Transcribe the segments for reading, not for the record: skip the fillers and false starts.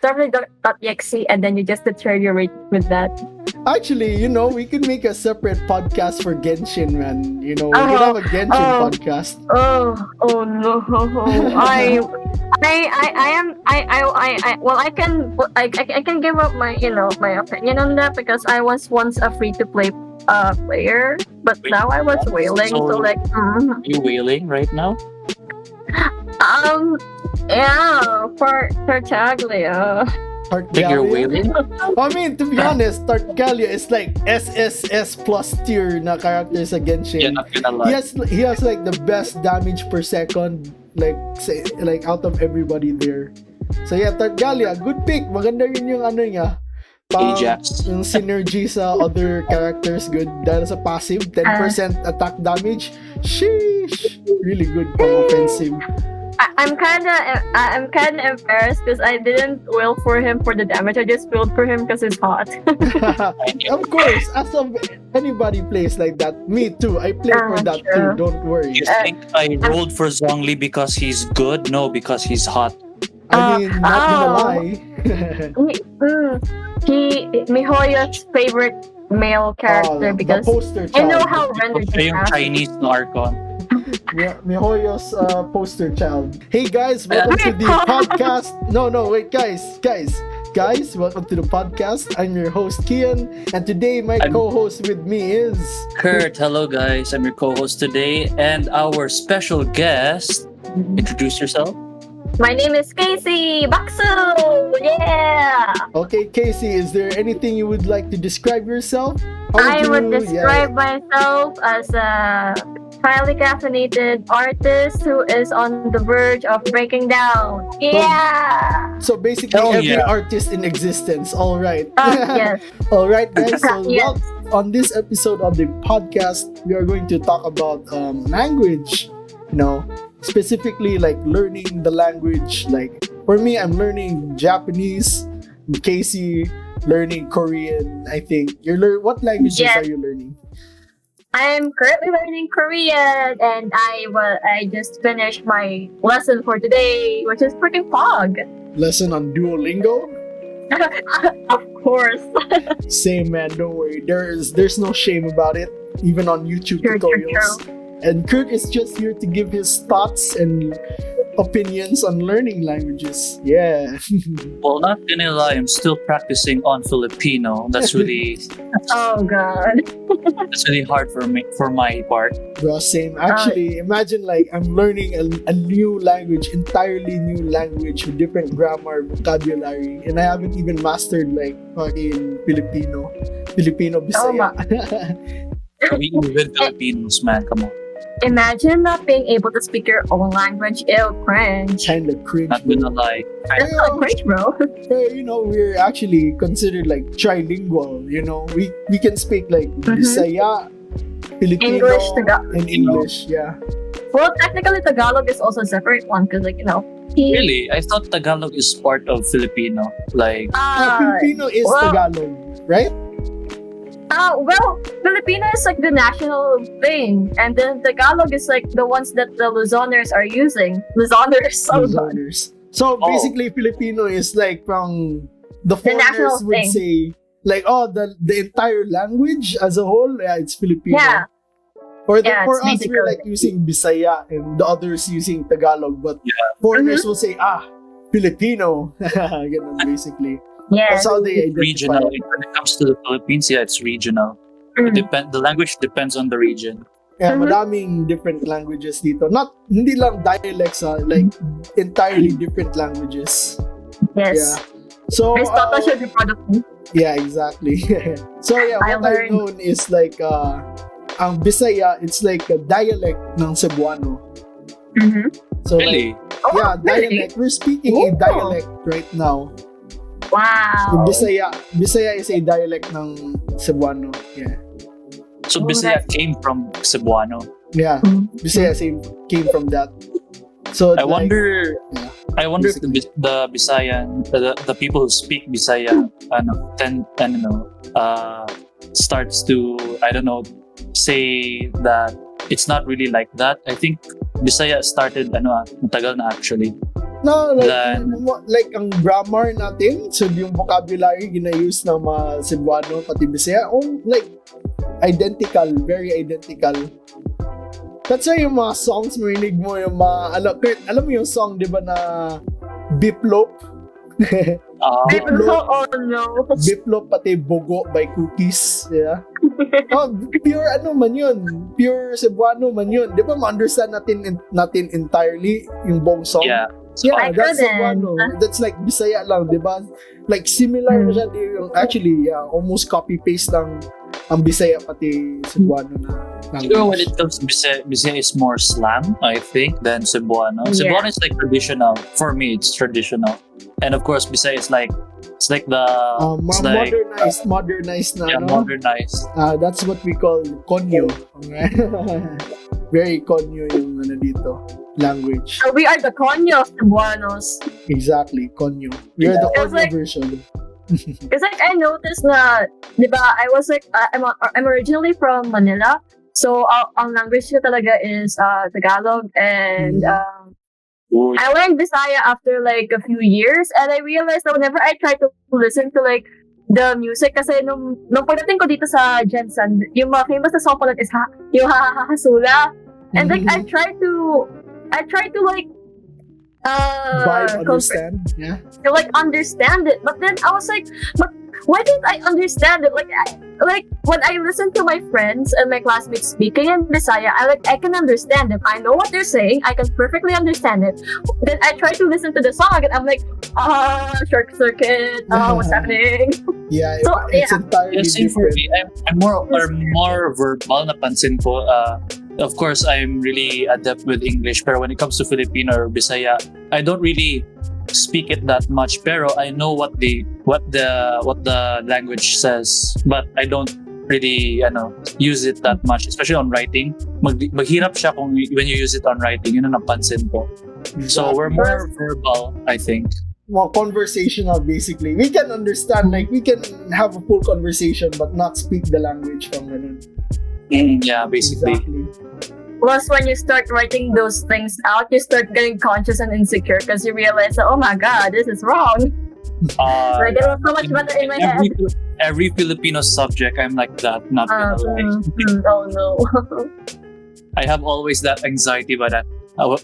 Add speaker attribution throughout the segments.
Speaker 1: starfleet.exe, and then you just deteriorate with that.
Speaker 2: Actually, we can make a separate podcast for Genshin, man. We can have a Genshin podcast.
Speaker 1: Oh no! I can give up my opinion on that because I was once a free to play player, but
Speaker 3: Wait,
Speaker 1: now I was whaling. So
Speaker 3: so
Speaker 1: like,
Speaker 3: are you whaling right now?
Speaker 1: yeah, for Tartaglia.
Speaker 3: Like you're whaling?
Speaker 2: I mean, to be honest, Tartaglia is like SSS plus tier na character sa Genshin.
Speaker 3: Yeah, not gonna lie.
Speaker 2: He has like the best damage per second, like out of everybody there. So yeah, Tartaglia, good pick. Maganda rin yung niya.
Speaker 3: Ajax.
Speaker 2: Yung synergy sa other characters, good. Dahil sa passive, 10% attack damage. Sheesh! Really good pang offensive.
Speaker 1: I'm kinda embarrassed because I didn't will for him for the damage. I just willed for him because he's hot.
Speaker 2: Of course, as of anybody plays like that. Me too. I play for that
Speaker 1: True.
Speaker 2: too. Don't worry.
Speaker 3: You think I rolled for Zhongli because he's good? No, because he's hot.
Speaker 2: I mean, not gonna lie.
Speaker 1: Mihoyo's favorite male character
Speaker 2: The
Speaker 1: because
Speaker 2: poster
Speaker 1: I know
Speaker 2: child.
Speaker 1: how rendered
Speaker 3: Siya
Speaker 1: he
Speaker 3: yung
Speaker 1: has.
Speaker 3: Chinese na Archon.
Speaker 2: Mihoyo's poster child. Hey guys, welcome to the podcast. No, wait, guys, welcome to the podcast. I'm your host Kian, and today my co-host with me is
Speaker 3: Kurt, hello guys. I'm your co-host today, and our special guest. Introduce yourself.
Speaker 1: My name is Casey Baksu. Yeah.
Speaker 2: Okay, Casey. Is there anything you would like to describe yourself?
Speaker 1: I would describe myself as a highly caffeinated artist who is on the verge of breaking down. Yeah.
Speaker 2: So basically,
Speaker 3: Hell
Speaker 2: every
Speaker 3: yeah.
Speaker 2: artist in existence. All right.
Speaker 1: Yes.
Speaker 2: All right, guys. So
Speaker 1: Yes.
Speaker 2: on this episode of the podcast, we are going to talk about language. Specifically like learning the language. Like for me, I'm learning Japanese. Casey learning Korean. I think what languages
Speaker 1: Yes.
Speaker 2: are you learning?
Speaker 1: I'm currently learning Korean, and I just finished my lesson for today, which is freaking Pog.
Speaker 2: Lesson on Duolingo.
Speaker 1: Of course.
Speaker 2: Same, man. Don't worry. There's no shame about it. Even on YouTube
Speaker 1: True.
Speaker 2: tutorials. And Kurt is just here to give his thoughts and opinions on learning languages. Yeah.
Speaker 3: Well, not gonna lie, I'm still practicing on Filipino. That's really
Speaker 1: Oh god.
Speaker 3: hard for my part.
Speaker 2: Bro, same. Actually, imagine like I'm learning a new language, entirely new language with different grammar, vocabulary, and I haven't even mastered like fucking Filipino Bisaya.
Speaker 3: We even Filipinos, man. Come on.
Speaker 1: Imagine not being able to speak your own language. Ew, cringe.
Speaker 2: Kind of cringe.
Speaker 3: Not gonna lie.
Speaker 1: That's not cringe, bro.
Speaker 2: We're actually considered like trilingual. We can speak like Bisaya, Filipino,
Speaker 1: English,
Speaker 2: and English. Yeah.
Speaker 1: Well, technically, Tagalog is also a separate one because,
Speaker 3: Really? I thought Tagalog is part of Filipino. Like,
Speaker 2: Filipino is Tagalog, right?
Speaker 1: Well, Filipino is like the national thing, and then Tagalog is like the ones that the Luzoners are using. Luzoners. Oh god.
Speaker 2: Luzoners. So basically, Filipino is like from the
Speaker 1: national
Speaker 2: foreigners would
Speaker 1: thing.
Speaker 2: say like, the entire language as a whole, yeah, it's Filipino.
Speaker 1: Yeah.
Speaker 2: For
Speaker 1: Yeah,
Speaker 2: for
Speaker 1: it's
Speaker 2: us,
Speaker 1: basically-
Speaker 2: we're like using Bisaya and the others using Tagalog, but foreigners will say Filipino. Ganun, basically.
Speaker 1: Yeah.
Speaker 2: That's how they identify.
Speaker 3: regional. When it comes to the Philippines, yeah, it's regional.
Speaker 1: Mm.
Speaker 3: The language depends on the region.
Speaker 2: Yeah,
Speaker 1: Mhm.
Speaker 2: madaming different languages dito. Hindi lang dialects, like entirely different languages.
Speaker 1: Yes.
Speaker 2: Yeah. So,
Speaker 1: Miss Toto should be proud of me.
Speaker 2: yeah, exactly. So yeah,
Speaker 1: I
Speaker 2: what I've
Speaker 1: learned.
Speaker 2: known is like, ang Bisaya, it's like a dialect ng Cebuano.
Speaker 1: Mm-hmm.
Speaker 2: So
Speaker 3: Really?
Speaker 2: like, yeah, dialect. We're speaking a
Speaker 1: Ooh.
Speaker 2: dialect right now.
Speaker 1: Wow.
Speaker 2: Bisaya is a dialect ng Cebuano. Yeah.
Speaker 3: So
Speaker 1: Oh,
Speaker 3: Bisaya
Speaker 1: that's-
Speaker 3: came from Cebuano.
Speaker 2: Yeah.
Speaker 1: Mhm.
Speaker 2: Bisaya came from that. So
Speaker 3: I wonder.
Speaker 2: yeah,
Speaker 3: I wonder if the Bisaya, the people who speak Bisaya, starts to say that it's not really like that. I think Bisaya started matagal na actually.
Speaker 2: No, like,
Speaker 3: Then-
Speaker 2: like ang grammar natin, so yung vocabulary gina-use ng mga Cebuano pati Bisaya, like identical, very identical. That's why yung mga songs marinig mo yung mga, Kurt, alam mo yung song, di ba, na Biplop? Biplop,
Speaker 1: Oh no.
Speaker 2: Biplop pati Bogo by Cookies. Yeah. Pure ano man yun. Pure Cebuano man yun. Di ba ma-understand natin entirely yung buong song?
Speaker 3: Yeah.
Speaker 2: Yeah,
Speaker 1: I
Speaker 2: that's
Speaker 1: couldn't.
Speaker 2: Cebuano. That's like Bisaya lang, di ba? Like similar na siya. Actually, yeah, almost copy-paste lang ang Bisaya pati Cebuano na language.
Speaker 3: Siguro when it comes to Bisaya is more slang, I think, than Cebuano.
Speaker 1: Yeah.
Speaker 3: Cebuano is like traditional. For me, it's traditional. And of course, Bisaya is like, it's like the, it's like,
Speaker 2: modernized na,
Speaker 3: yeah,
Speaker 2: no?
Speaker 3: modernized.
Speaker 2: That's what we call konyo. Very konyo yung ano dito, language.
Speaker 1: So we are the Conyos, Cebuanos.
Speaker 2: Exactly, konyo. We are the
Speaker 1: It's
Speaker 2: konyo
Speaker 1: like-
Speaker 2: version.
Speaker 1: Because like I noticed na, di ba, I was like, I'm originally from Manila. So ang language ko talaga is Tagalog, and I learned Bisaya after like a few years, and I realized that whenever I try to listen to like the music, kasi nung pagdating ko dito sa Jensen, yung mga famous na song ko lang is yung Hasula. And like I try to like
Speaker 2: Vibe, understand? Yeah.
Speaker 1: to like understand it, but then I was like, but why didn't I understand it? Like when I listen to my friends and my classmates speaking in Bisaya, I can understand them. I know what they're saying. I can perfectly understand it. Then I try to listen to the song and I'm like, short circuit. What's happening?
Speaker 2: Yeah,
Speaker 1: So,
Speaker 2: it's entirely
Speaker 3: Yeah, same for
Speaker 2: different.
Speaker 3: me. I'm more verbal, napansin ko. Of course, I'm really adept with English, pero when it comes to Filipino or Bisaya, I don't really speak it that much. Pero I know what the language says, but I don't really use it that much, especially on writing. Maghirap siya kung when you use it on writing. Yun ang napansin ko. So we're more verbal, I think.
Speaker 2: More conversational, basically. We can understand, like, we can have a full conversation but not speak the language from ganun.
Speaker 3: Yeah, basically.
Speaker 2: Exactly.
Speaker 1: Plus, when you start writing those things out, you start getting conscious and insecure because you realize that, oh my god, this is wrong. Like it was so much better in my head.
Speaker 3: Every Filipino subject, I'm like that. Not gonna lie.
Speaker 1: Oh no.
Speaker 3: I have always that anxiety, but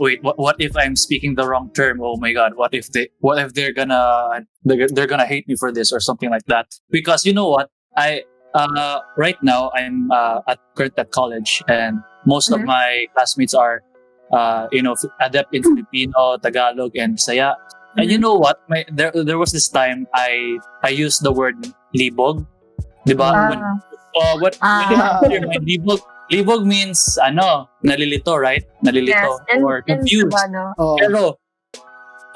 Speaker 3: wait, what if I'm speaking the wrong term? Oh my god, what if they're gonna hate me for this or something like that? Because you know what, right now I'm at college, and most of my classmates are adept in Filipino, Tagalog, and Bisaya. And you know what? There was this time I used the word libog, diba? When you hear my libog means nalilito, right? Nalilito or confused.
Speaker 2: Oh,
Speaker 3: Pero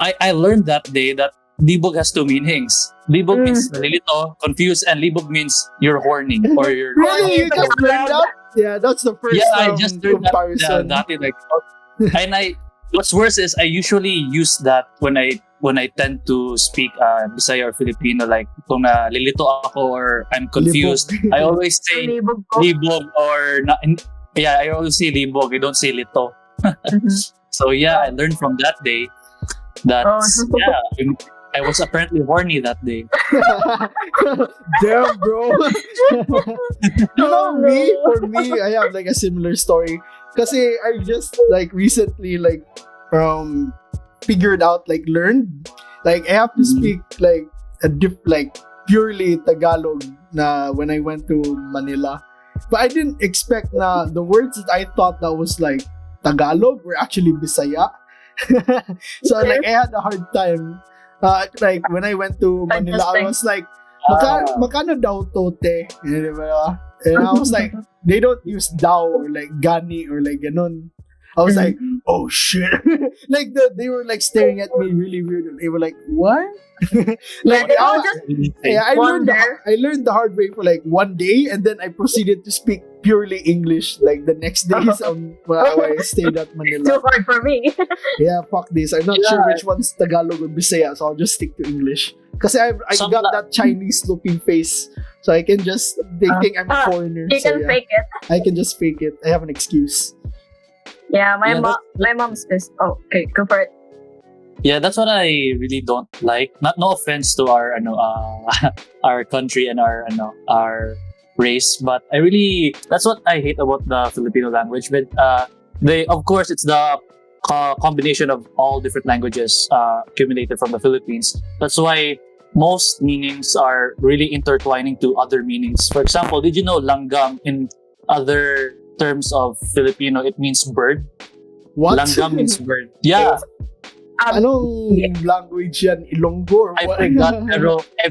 Speaker 3: I learned that day that libog has two meanings. Libog means nalilito, confused, and libog means you're horny or you're.
Speaker 2: really? You just learned that? Yeah, that's the first
Speaker 3: I just learned
Speaker 2: comparison.
Speaker 3: that and what's worse is I usually use that when I tend to speak Bisaya or Filipino, like kung nalilito ako or I'm confused.
Speaker 2: Libog.
Speaker 3: I always say
Speaker 1: Libog ko.
Speaker 3: libog or I always say libog. I don't say lito. So yeah, I learned from that day that I was apparently horny that day.
Speaker 2: Damn, bro. For me, I have like a similar story. Kasi I just like recently figured out, learned, I have to speak purely Tagalog na when I went to Manila. But I didn't expect na the words that I thought that was like Tagalog were actually Bisaya. So I had a hard time. When I went to Manila, I was like, makano daw tote? And I was like, they don't use daw or like gani or like ganon. I was like, oh shit. They were like staring at me really weird. And they were like, what? I learned the hard way for like one day, and then I proceeded to speak purely English like the next days while I stayed at Manila.
Speaker 1: Too hard for me.
Speaker 2: Yeah, fuck this. I'm not sure which one's Tagalog or Bisaya, so I'll just stick to English. Kasi I got that Chinese looking face, so I can just, they think I'm a foreigner.
Speaker 1: You can fake it.
Speaker 2: I can just fake it. I have an excuse.
Speaker 1: Yeah, my mom's pissed. Oh, okay, go for it.
Speaker 3: Yeah, that's what I really don't like. Not no offense to our our country and our race, but I really that's what I hate about the Filipino language. But they of course it's the combination of all different languages accumulated from the Philippines. That's why most meanings are really intertwining to other meanings. For example, did you know langgam in other terms of Filipino it means bird?
Speaker 2: What?
Speaker 3: Langgam means bird. Yeah.
Speaker 2: Anong language yan? Ilonggo or
Speaker 3: I
Speaker 2: what?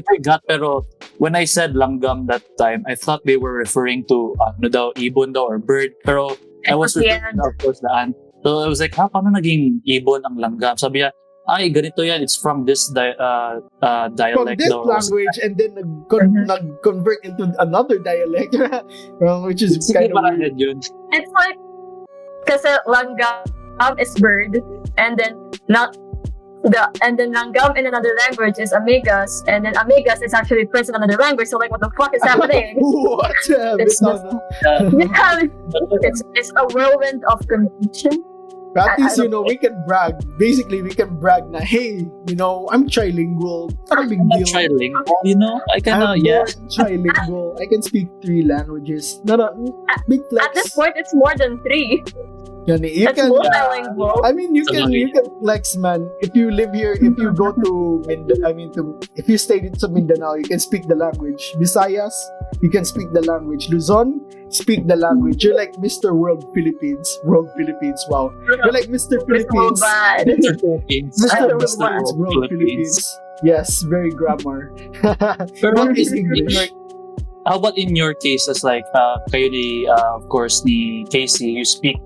Speaker 3: forgot pero when I said langgam that time, I thought they were referring to ano daw, ibon daw or bird. Pero I was referring to, of course, the ant. So I was like, paano naging ibon ang langgam? Sabi niya, ay, ganito yan. It's from this
Speaker 2: From
Speaker 3: dialect
Speaker 2: this
Speaker 3: daw.
Speaker 2: language and then nag-convert into another dialect, which is
Speaker 3: Hindi
Speaker 2: kind of
Speaker 3: parang
Speaker 2: weird.
Speaker 3: yun.
Speaker 1: It's like, kasi langgam is bird, and then langgam in another language is amigas, and then amigas is actually prince in another language. So like, what the fuck is happening?
Speaker 2: What?
Speaker 1: It's just- Yeah, it's a whirlwind of confusion.
Speaker 2: But at least,
Speaker 1: I
Speaker 2: we can brag. Basically, we can brag na, hey, I'm trilingual. Not a big
Speaker 3: I'm not
Speaker 2: deal.
Speaker 3: trilingual, I can,
Speaker 2: I'm
Speaker 3: yeah.
Speaker 2: born trilingual. I can speak 3 languages. Not a big flex.
Speaker 1: At this point, it's more than 3.
Speaker 2: Yan eh. You
Speaker 1: It's
Speaker 2: can,
Speaker 1: multilingual.
Speaker 2: I mean, you
Speaker 3: Sa
Speaker 2: can
Speaker 3: bagay.
Speaker 2: flex, man. If you live here, if you go to if you stay in Mindanao, you can speak the language. Visayas, you can speak the language. Luzon, speak the language. You're like Mr. World Philippines. World Philippines. Wow. You're like Mr.
Speaker 1: It's so
Speaker 2: Philippines.
Speaker 1: bad.
Speaker 3: Mr. Philippines.
Speaker 2: Mr.
Speaker 1: Mr.
Speaker 2: Philippines. World Philippines. Yes, very grammar.
Speaker 3: Pero
Speaker 2: What is
Speaker 3: in
Speaker 2: English?
Speaker 3: how about in your cases, like, kayo ni, of course, ni Casey, you speak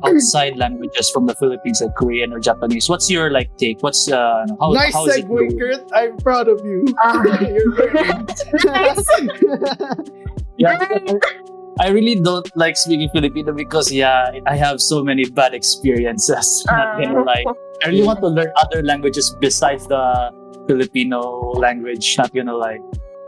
Speaker 3: outside languages from the Philippines, like Korean or Japanese. What's your, like, take? What's,
Speaker 2: Nice
Speaker 3: how is it
Speaker 2: segue,
Speaker 3: going?
Speaker 2: Kurt. I'm proud of you. You're learning.
Speaker 3: Yeah, because I really don't like speaking Filipino because, yeah, I have so many bad experiences. Not gonna lie. I really want to learn other languages besides the Filipino language. Not gonna lie.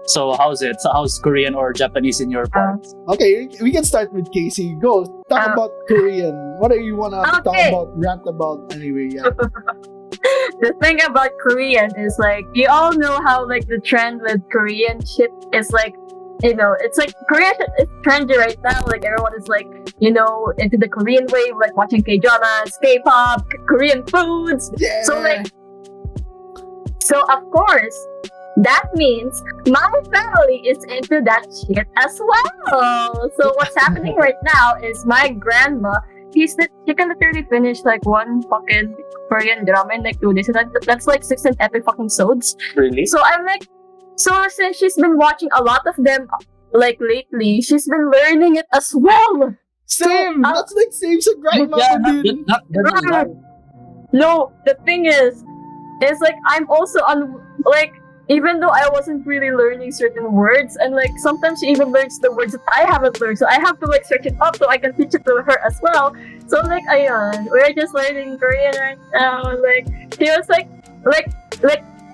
Speaker 3: So how's it? So how's Korean or Japanese in your part?
Speaker 2: Okay, we can start with Casey. Go talk about Korean. What do you wanna talk
Speaker 1: Okay.
Speaker 2: about? Rant about anyway? Yeah.
Speaker 1: The thing about Korean is like, you all know how like the trend with Korean shit is like, it's like Korean shit is trendy right now. Like everyone is like, into the Korean wave, like watching K-dramas, K-pop, Korean foods.
Speaker 2: Yeah.
Speaker 1: So of course, that means my family is into that shit as well. So what's happening right now is my grandma, she can literally finish like one fucking Korean drama in like 2 days. And that's like 16 epic fucking sods.
Speaker 3: Really?
Speaker 1: So I'm like, since she's been watching a lot of them like lately, she's been learning it as well.
Speaker 2: Same.
Speaker 1: So,
Speaker 2: That's like same sa grandma
Speaker 3: Yeah,
Speaker 2: ko din.
Speaker 3: not
Speaker 1: No, the thing is like I'm also like, even though I wasn't really learning certain words, and like sometimes she even learns the words that I haven't learned, so I have to like search it up so I can teach it to her as well. So like, ayun, we're just learning Korean right now. Like, she was like,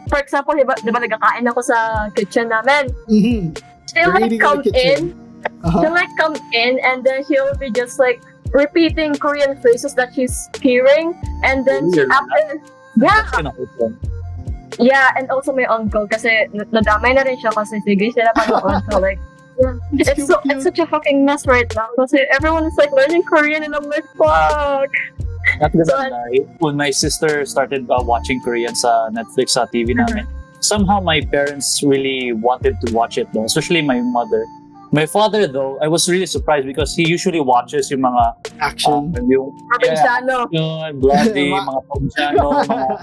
Speaker 1: for example, diba nagkakain ako sa kitchen namin.
Speaker 2: Mhm.
Speaker 1: She'll
Speaker 2: You're
Speaker 1: like
Speaker 2: eating in
Speaker 1: come
Speaker 2: the kitchen.
Speaker 1: in, she'll like come in, and then she'll be just like repeating Korean phrases that she's hearing, and then
Speaker 3: Weird.
Speaker 1: after, yeah.
Speaker 3: That's kinda open.
Speaker 1: Yeah, and also my uncle kasi nadamay na rin siya kasi sige sila panood. So like, yeah. It's such a fucking mess right now kasi everyone is like learning Korean and I'm like, fuck.
Speaker 3: Not gonna
Speaker 1: So,
Speaker 3: lie, when my sister started watching Korean sa Netflix sa TV namin, somehow my parents really wanted to watch it though, especially my mother. My father though, I was really surprised because he usually watches yung mga
Speaker 2: Action.
Speaker 3: yung
Speaker 1: Provinciano.
Speaker 3: yung bloody, mga Provinciano, mga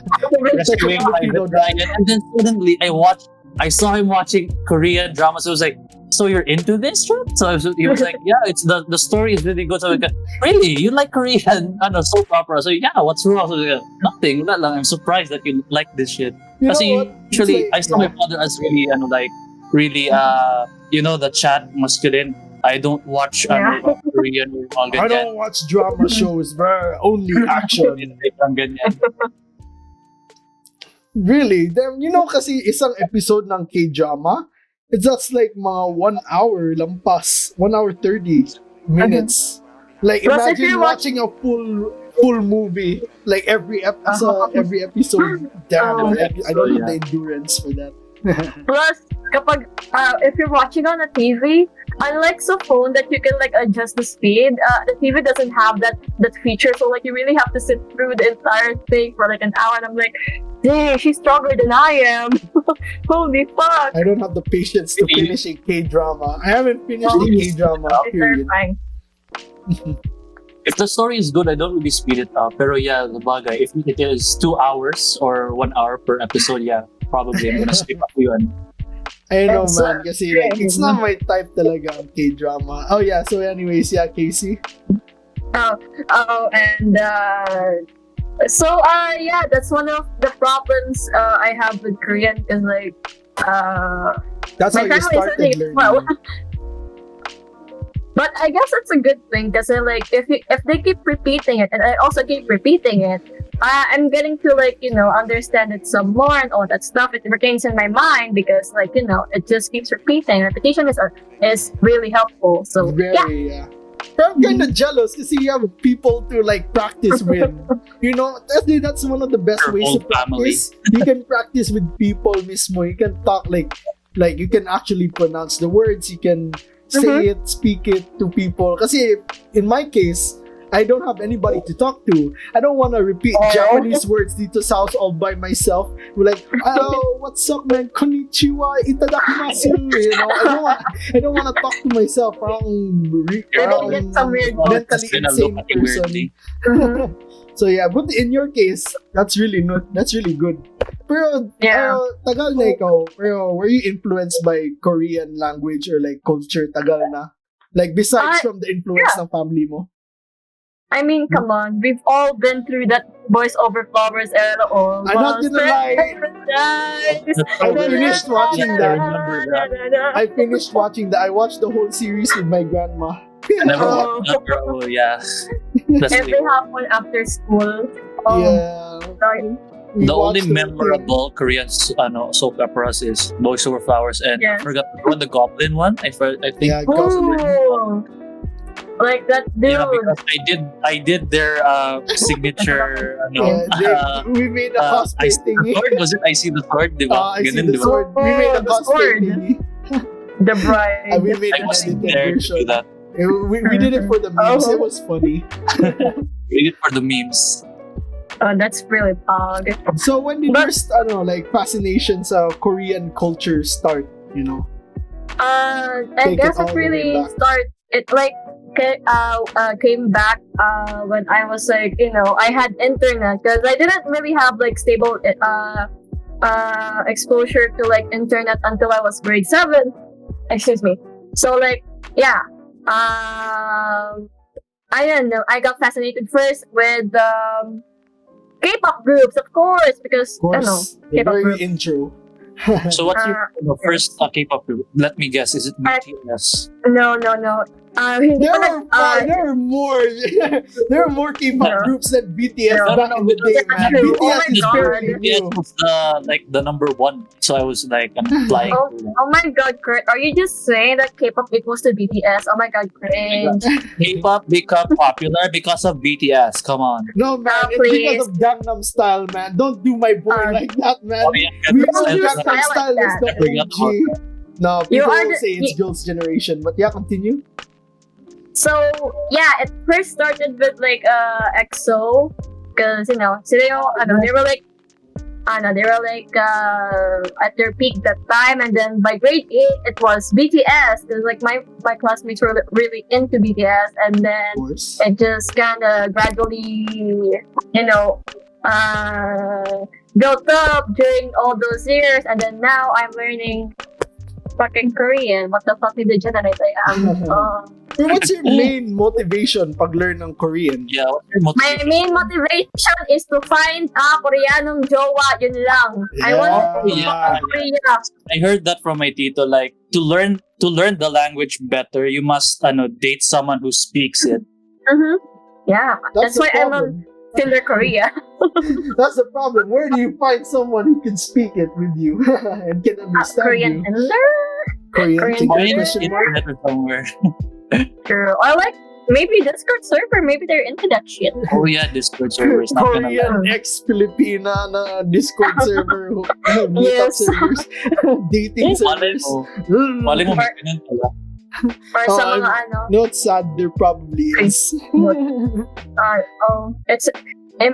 Speaker 3: rescuing Private Ryan. And then suddenly I saw him watching Korean dramas. I was like, so you're into this shit? So he was like, yeah, it's the story is really good. So I was like, really? You like Korean soap opera? So yeah, what's wrong? So I was like, nothing. Wala lang. I'm surprised that you like this shit.
Speaker 2: You know
Speaker 3: Kasi
Speaker 2: what? It's
Speaker 3: usually
Speaker 2: like-
Speaker 3: I saw my father as really really the Chad masculine. I don't watch
Speaker 1: Yeah.
Speaker 3: Korean or all
Speaker 2: I
Speaker 3: ganyan.
Speaker 2: don't watch drama shows, bro. Only action.
Speaker 3: Ang ganyan.
Speaker 2: Really? Then, kasi isang episode ng K-drama, it's just like mga 1 hour lampas. 1 hour 30 minutes. Like,
Speaker 1: Plus, if
Speaker 2: imagine
Speaker 1: you're
Speaker 2: watching a full movie, like every episode. Damn,
Speaker 1: Oh.
Speaker 2: I don't have the endurance for that.
Speaker 1: Plus, if you're watching on a TV, unlike sa phone that you can like adjust the speed, the TV doesn't have that feature. So like you really have to sit through the entire thing for like an hour. And I'm like, dang, she's stronger than I am. Holy fuck!
Speaker 2: I don't have the patience to finish a K-drama. I haven't finished a K-drama,
Speaker 1: It's
Speaker 2: period.
Speaker 1: terrifying.
Speaker 3: If the story is good, I don't really speed it up. Pero yeah, the bagay, if it is 2 hours or 1 hour per episode, yeah, probably I'm gonna skip up yun.
Speaker 2: I know,
Speaker 1: That's
Speaker 2: man, kasi like, it's not my type talaga ang K-drama. Oh yeah, so anyways, yeah, Casey.
Speaker 1: And yeah, that's one of the problems I have with Korean is like
Speaker 2: That's how
Speaker 1: my
Speaker 2: you
Speaker 1: family is
Speaker 2: started
Speaker 1: learning as
Speaker 2: learning.
Speaker 1: well. But I guess it's a good thing because like if they keep repeating it and I also keep repeating it, I'm getting to like understand it some more and all that stuff. It retains in my mind because like it just keeps repeating. Repetition is really helpful. So yeah.
Speaker 2: Very, yeah. But I'm kind of jealous because you have people to like practice with. That's one of the best
Speaker 3: Your
Speaker 2: ways
Speaker 3: whole
Speaker 2: to practice. You can practice with people mismo. You can talk like you can actually pronounce the words. You can say it, speak it to people. Kasi in my case, I don't have anybody to talk to. I don't want to repeat Japanese words dito sa house all by myself. We're like, oh, what's up, man? Konnichiwa, itadakimasu. I don't want to talk to myself.
Speaker 1: Maybe get some weird
Speaker 2: mentally
Speaker 3: Gonna
Speaker 2: insane
Speaker 3: look at you
Speaker 2: person.
Speaker 3: weirdly.
Speaker 2: So yeah, but in your case, that's really good. Pero
Speaker 1: Yeah.
Speaker 2: tagal na ikaw. Pero were you influenced by Korean language or like culture? Tagal na. Like besides from the influence ng family mo.
Speaker 1: I mean, come on, we've all been through that Boys Over Flowers era. All
Speaker 2: I'm not gonna lie. I finished watching that. I finished watching that. I watched the whole series with my grandma.
Speaker 3: Never
Speaker 1: Oh.
Speaker 3: watched that, bro. Yeah. That's
Speaker 1: Every
Speaker 3: really-
Speaker 1: half one after school. Oh,
Speaker 2: Yeah.
Speaker 1: sorry.
Speaker 2: We
Speaker 3: the only
Speaker 2: watched the
Speaker 3: memorable Korean soap operas is Boys Over Flowers, and I
Speaker 1: Yes.
Speaker 3: forgot the Goblin one. I think.
Speaker 2: Yeah, Goblin.
Speaker 1: Ooh, like that dude.
Speaker 3: Yeah, because I did their signature.
Speaker 2: We made a cosplay thingy.
Speaker 3: Sword, was it? I see the sword, di ba?
Speaker 2: I see
Speaker 3: Ganun,
Speaker 2: the
Speaker 3: di ba?
Speaker 2: sword. We made a
Speaker 1: The
Speaker 2: cosplay
Speaker 1: sword.
Speaker 2: thingy.
Speaker 1: The bride.
Speaker 2: And we made
Speaker 3: I
Speaker 2: an
Speaker 3: was
Speaker 2: edited
Speaker 3: there to do
Speaker 2: version.
Speaker 3: that.
Speaker 2: We did it for the memes.
Speaker 1: Oh.
Speaker 2: It was funny.
Speaker 3: We did it for the memes.
Speaker 1: Oh, that's really pog.
Speaker 2: So when did
Speaker 1: But-
Speaker 2: your fascination sa Korean culture start?
Speaker 1: I
Speaker 2: Take it
Speaker 1: guess
Speaker 2: all
Speaker 1: it
Speaker 2: the way
Speaker 1: really
Speaker 2: back.
Speaker 1: came back when I was like, I had internet because I didn't really have like stable exposure to like internet until I was grade 7. Excuse me. So like, yeah. I don't know. I got fascinated first with K-pop groups, of course, because
Speaker 2: Of
Speaker 1: I don't know.
Speaker 2: course, the
Speaker 1: K-pop
Speaker 2: very
Speaker 1: group.
Speaker 2: intro.
Speaker 3: So what's your first K-pop group? Let me guess. Is it BTS?
Speaker 1: No. Hindi
Speaker 2: There
Speaker 1: pa
Speaker 2: are there are more there are more K-pop
Speaker 1: No.
Speaker 2: groups than BTS
Speaker 1: No.
Speaker 2: back in the day,
Speaker 1: That's
Speaker 2: man.
Speaker 1: true.
Speaker 2: BTS
Speaker 1: Oh my
Speaker 2: is
Speaker 1: God.
Speaker 2: fairly
Speaker 3: BTS
Speaker 2: new.
Speaker 3: was the number one. So I was like, I'm flying.
Speaker 1: Oh my god, Kurt, are you just saying that K-pop equals to BTS? Oh my god, cringe.
Speaker 3: K-pop become popular because of BTS. Come on.
Speaker 2: No, man,
Speaker 1: Oh,
Speaker 2: it's
Speaker 1: please.
Speaker 2: because of Gangnam Style, man. Don't do my boy like that, man.
Speaker 3: Oh, yeah,
Speaker 2: We
Speaker 3: Gangnam
Speaker 2: all
Speaker 1: Don't
Speaker 2: do
Speaker 1: do
Speaker 3: Style.
Speaker 2: Gangnam
Speaker 1: style
Speaker 2: Style
Speaker 1: like
Speaker 2: is the
Speaker 3: that. I forgot
Speaker 2: OG. No,
Speaker 1: You
Speaker 2: people
Speaker 1: are
Speaker 2: will
Speaker 1: the-
Speaker 2: say it's girls' generation, but yeah, continue.
Speaker 1: So yeah, it first started with like EXO, because sila yung, they were like at their peak that time, and then by grade 8 it was BTS. Because like my classmates were really into BTS, and then
Speaker 2: Of course.
Speaker 1: it just kind of gradually, built up during all those years, and then now I'm learning fucking Korean. What the fuck did the generate I am?
Speaker 2: So what's your main motivation pag learn ng Korean?
Speaker 3: Yeah, what's your
Speaker 1: My
Speaker 3: motivation?
Speaker 1: main motivation is to find a Koreanong jowa, yun lang. I want to
Speaker 3: Yeah.
Speaker 1: Korea.
Speaker 3: I heard that from my tito. Like to learn the language better, you must date someone who speaks it.
Speaker 1: Mm-hmm. Yeah, that's
Speaker 2: the
Speaker 1: why I love
Speaker 2: problem.
Speaker 1: Tinder Korea.
Speaker 2: That's the problem. Where do you find someone who can speak it with you and can understand
Speaker 1: Korean
Speaker 2: you?
Speaker 1: Tinder?
Speaker 2: Korean
Speaker 1: Korean
Speaker 2: Tinder
Speaker 3: Find
Speaker 2: question mark?
Speaker 3: internet or somewhere.
Speaker 1: True. Or like maybe Discord server, maybe they're into that shit.
Speaker 3: Oh yeah, Discord server is not gonna
Speaker 2: Korean
Speaker 1: lie.
Speaker 2: ex-Filipina na Discord server, meetup
Speaker 1: Yes.
Speaker 2: servers, dating
Speaker 3: Malay
Speaker 2: servers.
Speaker 3: mo,
Speaker 2: Mm.
Speaker 3: malay mo may ganun pala.
Speaker 1: Or
Speaker 2: Oh,
Speaker 1: sa
Speaker 2: I'm-
Speaker 1: mga ano,
Speaker 2: No, it's sad. There probably is.